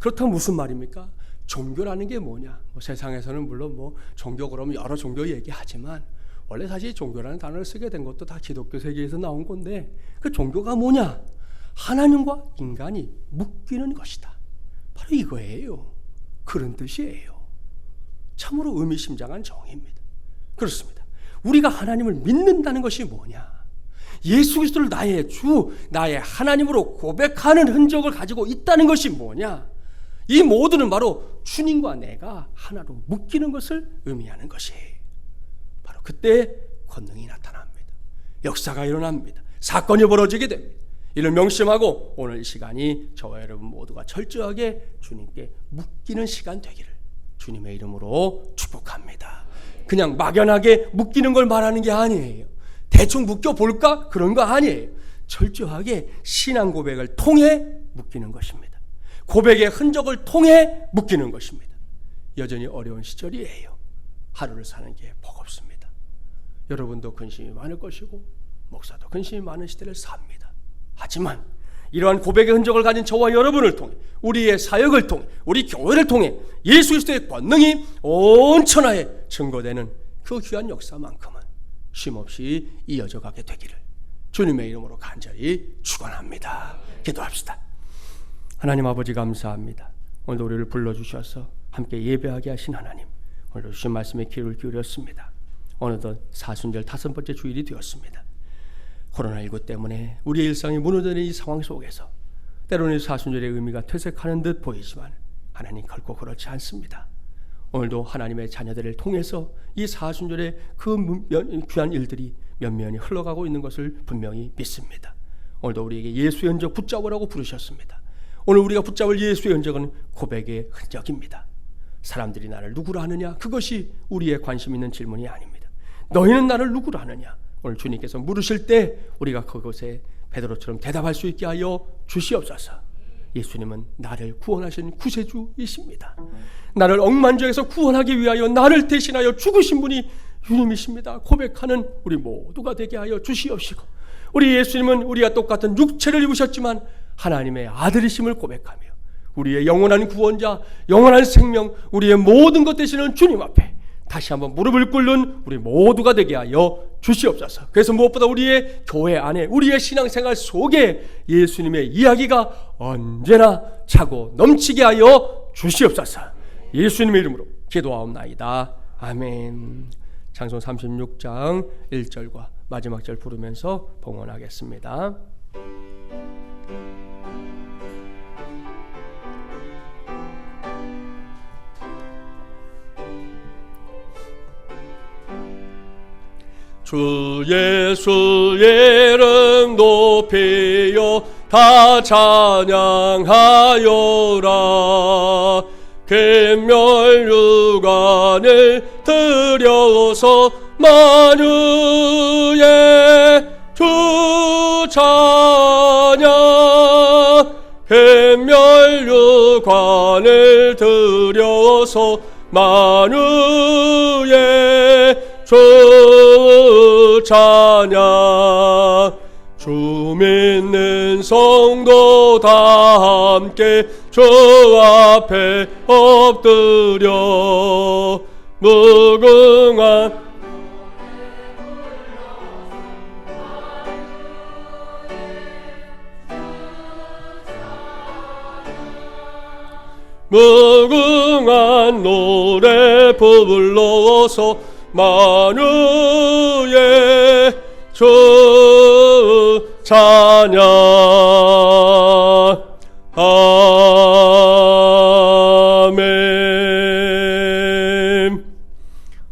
그렇다면 무슨 말입니까? 종교라는 게 뭐냐? 세상에서는 물론 종교 그러면 여러 종교 얘기하지만 원래 사실 종교라는 단어를 쓰게 된 것도 다 기독교 세계에서 나온 건데 그 종교가 뭐냐? 하나님과 인간이 묶이는 것이다. 바로 이거예요. 그런 뜻이에요. 참으로 의미심장한 정의입니다. 그렇습니다. 우리가 하나님을 믿는다는 것이 뭐냐? 예수 그리스도를 나의 주, 나의 하나님으로 고백하는 흔적을 가지고 있다는 것이 뭐냐? 이 모두는 바로 주님과 내가 하나로 묶이는 것을 의미하는 것이에요. 바로 그때 권능이 나타납니다. 역사가 일어납니다. 사건이 벌어지게 됩니다. 이를 명심하고 오늘 이 시간이 저와 여러분 모두가 철저하게 주님께 묶이는 시간 되기를 주님의 이름으로 축복합니다. 그냥 막연하게 묶이는 걸 말하는 게 아니에요. 대충 묶여볼까? 그런 거 아니에요. 철저하게 신앙 고백을 통해 묶이는 것입니다. 고백의 흔적을 통해 묶이는 것입니다. 여전히 어려운 시절이에요. 하루를 사는 게 버겁습니다. 여러분도 근심이 많을 것이고 목사도 근심이 많은 시대를 삽니다. 하지만 이러한 고백의 흔적을 가진 저와 여러분을 통해 우리의 사역을 통해 우리 교회를 통해 예수 그리스도의 권능이 온 천하에 증거되는 그 귀한 역사만큼은 쉼없이 이어져 가게 되기를 주님의 이름으로 간절히 축원합니다. 기도합시다. 하나님 아버지 감사합니다. 오늘도 우리를 불러주셔서 함께 예배하게 하신 하나님, 오늘도 주신 말씀에 귀를 기울였습니다. 어느덧 사순절 5번째 주일이 되었습니다. 코로나19 때문에 우리의 일상이 무너지는 이 상황 속에서 때로는 사순절의 의미가 퇴색하는 듯 보이지만 하나님 결코 그렇지 않습니다. 오늘도 하나님의 자녀들을 통해서 이 사순절의 그 귀한 일들이 면면이 흘러가고 있는 것을 분명히 믿습니다. 오늘도 우리에게 예수의 흔적 붙잡으라고 부르셨습니다. 오늘 우리가 붙잡을 예수의 흔적은 고백의 흔적입니다. 사람들이 나를 누구라 하느냐? 그것이 우리의 관심 있는 질문이 아닙니다. 너희는 나를 누구라 하느냐? 오늘 주님께서 물으실 때 우리가 그것에 베드로처럼 대답할 수 있게 하여 주시옵소서. 예수님은 나를 구원하신 구세주이십니다. 나를 억만주에서 구원하기 위하여 나를 대신하여 죽으신 분이 주님이십니다. 고백하는 우리 모두가 되게 하여 주시옵시고, 우리 예수님은 우리와 똑같은 육체를 입으셨지만 하나님의 아들이심을 고백하며 우리의 영원한 구원자, 영원한 생명, 우리의 모든 것 되시는 주님 앞에 다시 한번 무릎을 꿇는 우리 모두가 되게 하여 주시옵소서. 그래서 무엇보다 우리의 교회 안에, 우리의 신앙생활 속에 예수님의 이야기가 언제나 차고 넘치게 하여 주시옵소서. 예수님의 이름으로 기도하옵나이다. 아멘. 찬송 36장 1절과 마지막 절 부르면서 봉헌하겠습니다. 주 예수의 이름 높이요 다 찬양하여라. 금멸유관을 드려서 만유의 주 찬양. 금멸유관을 드려서 만유의 주 찬양. 주 믿는 성도 다 함께 주 앞에 엎드려 무궁한 무궁한 노래 불러서 만유의 주 찬양. 아멘.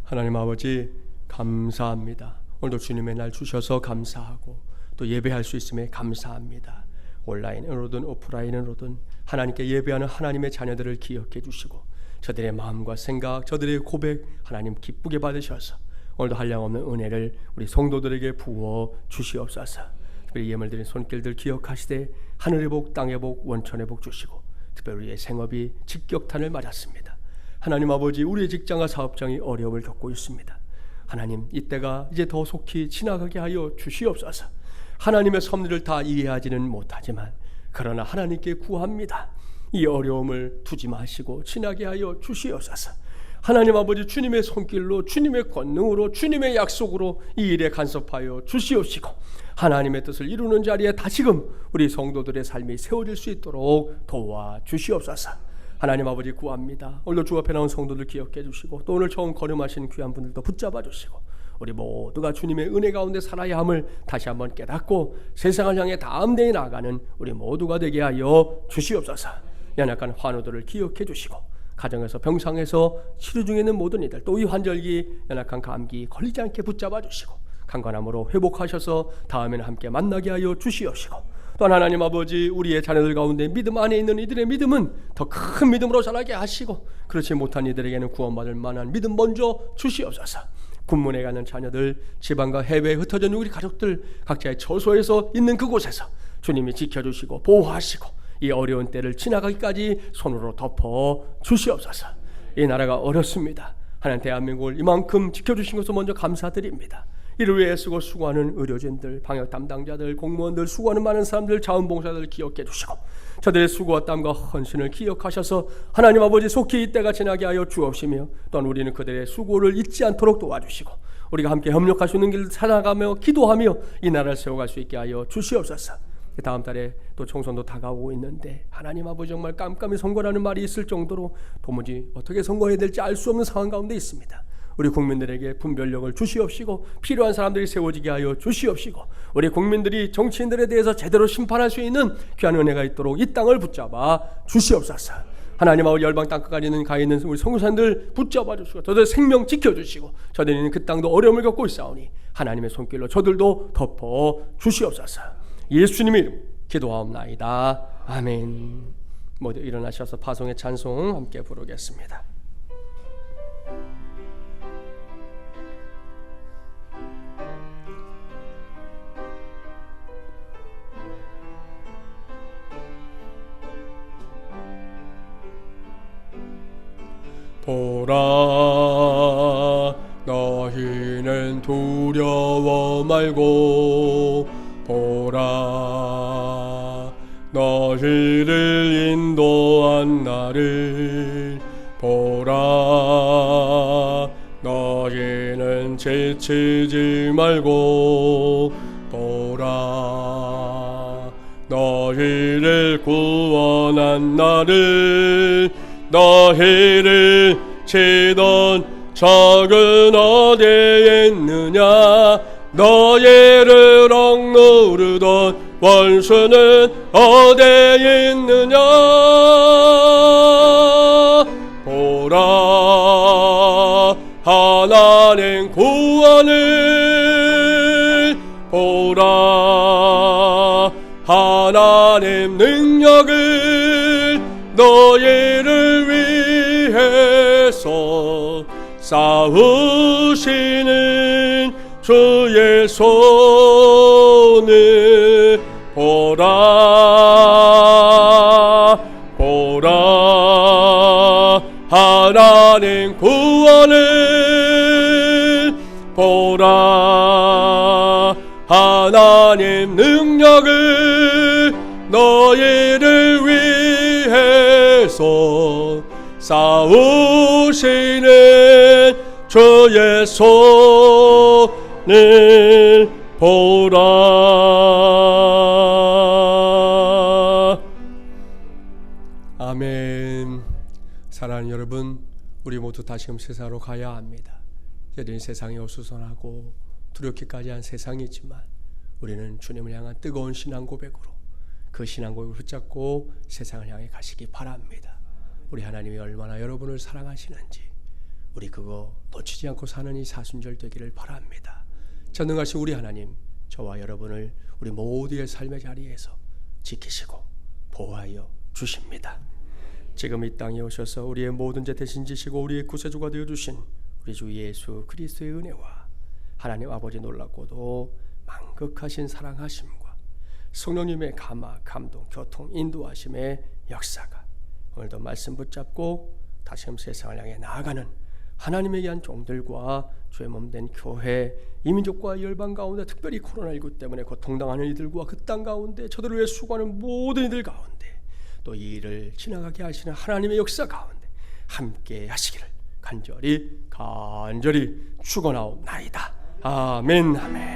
하나님 아버지 감사합니다. 오늘도 주님의 날 주셔서 감사하고 또 예배할 수 있음에 감사합니다. 온라인으로든 오프라인으로든 하나님께 예배하는 하나님의 자녀들을 기억해 주시고 저들의 마음과 생각, 저들의 고백 하나님 기쁘게 받으셔서 오늘도 한량없는 은혜를 우리 성도들에게 부어 주시옵소서. 특별히 예물 드린 손길들 기억하시되 하늘의 복, 땅의 복, 원천의 복 주시고 특별히 우리의 생업이 직격탄을 맞았습니다. 하나님 아버지, 우리의 직장과 사업장이 어려움을 겪고 있습니다. 하나님, 이때가 이제 더 속히 지나가게 하여 주시옵소서. 하나님의 섭리를 다 이해하지는 못하지만 그러나 하나님께 구합니다. 이 어려움을 두지 마시고 지나게 하여 주시옵소서. 하나님 아버지, 주님의 손길로, 주님의 권능으로, 주님의 약속으로 이 일에 간섭하여 주시옵시고 하나님의 뜻을 이루는 자리에 다시금 우리 성도들의 삶이 세워질 수 있도록 도와주시옵소서. 하나님 아버지 구합니다. 오늘도 주 앞에 나온 성도들 기억해 주시고 또 오늘 처음 걸음하신 귀한 분들도 붙잡아 주시고 우리 모두가 주님의 은혜 가운데 살아야 함을 다시 한번 깨닫고 세상을 향해 다음대에 나아가는 우리 모두가 되게 하여 주시옵소서. 연약한 환우들을 기억해 주시고 가정에서 병상에서 치료 중에 있는 모든 이들, 또 이 환절기 연약한 감기 걸리지 않게 붙잡아 주시고 강건함으로 회복하셔서 다음에는 함께 만나게 하여 주시옵시고 또한 하나님 아버지, 우리의 자녀들 가운데 믿음 안에 있는 이들의 믿음은 더 큰 믿음으로 자라게 하시고 그렇지 못한 이들에게는 구원받을 만한 믿음 먼저 주시옵소서. 군문에 가는 자녀들, 지방과 해외에 흩어져 있는 우리 가족들 각자의 처소에서 있는 그곳에서 주님이 지켜주시고 보호하시고 이 어려운 때를 지나가기까지 손으로 덮어 주시옵소서. 이 나라가 어렵습니다. 하나님, 대한민국을 이만큼 지켜주신 것을 먼저 감사드립니다. 이를 위해 쓰고 수고하는 의료진들, 방역 담당자들, 공무원들, 수고하는 많은 사람들, 자원봉사자들 기억해 주시고 저들의 수고와 땀과 헌신을 기억하셔서 하나님 아버지 속히 이때가 지나게 하여 주옵시며 또한 우리는 그들의 수고를 잊지 않도록 도와주시고 우리가 함께 협력할 수 있는 길을 찾아가며 기도하며 이 나라를 세워갈 수 있게 하여 주시옵소서. 다음 달에 또 총선도 다가오고 있는데 하나님 아버지, 정말 깜깜이 선거라는 말이 있을 정도로 도무지 어떻게 선거해야 될지 알 수 없는 상황 가운데 있습니다. 우리 국민들에게 분별력을 주시옵시고 필요한 사람들이 세워지게 하여 주시옵시고 우리 국민들이 정치인들에 대해서 제대로 심판할 수 있는 귀한 은혜가 있도록 이 땅을 붙잡아 주시옵소서. 하나님 아버지, 열방 땅끝까지 가 있는 우리 선교사님들 붙잡아 주시고 저들 생명 지켜주시고 저들이 그 땅도 어려움을 겪고 있사오니 하나님의 손길로 저들도 덮어 주시옵소서. 예수님의 이름 기도하옵나이다. 아멘. 모두 일어나셔서 파송의 찬송 함께 부르겠습니다. 보라, 너희는 두려워 말고 보라, 너희를 인도한 나를 보라, 너희는 지치지 말고 보라, 너희를 구원한 나를, 너희를 치던 적은 어디에 있느냐, 너희를 억누르던 원수는 어디에 있느냐. 보라, 하나님 구원을 보라, 하나님 하나님 능력을 너희를 위해서 싸우시는 주의 손을 보라 보라 하나님 구원을 보라 하나님 능력을 너희를 위해서 싸우시는 주의 손을 보라. 아멘. 사랑하는 여러분, 우리 모두 다시금 세상으로 가야 합니다. 여전히 세상이 어수선하고 두렵기까지 한 세상이지만 우리는 주님을 향한 뜨거운 신앙 고백으로 그 신앙 고백을 붙잡고 세상을 향해 가시기 바랍니다. 우리 하나님이 얼마나 여러분을 사랑하시는지 우리 그거 놓치지 않고 사는 이 사순절 되기를 바랍니다. 전능하신 우리 하나님, 저와 여러분을 우리 모두의 삶의 자리에서 지키시고 보호하여 주십니다. 지금 이 땅에 오셔서 우리의 모든 죄 대신 지시고 우리의 구세주가 되어주신 우리 주 예수 그리스도의 은혜와 하나님 아버지 놀랍고도 만극하신 사랑하심과 성령님의 감화, 감동, 교통, 인도하심의 역사가 오늘도 말씀 붙잡고 다시금 세상을 향해 나아가는 하나님의 귀한 종들과 주의 몸된 교회, 이민족과 열방 가운데 특별히 코로나19 때문에 고통당하는 이들과 그 땅 가운데 저들을 위해 수고하는 모든 이들 가운데 또 이 일을 지나가게 하시는 하나님의 역사 가운데 함께 하시기를 간절히 축원하옵나이다. 아멘. 아멘.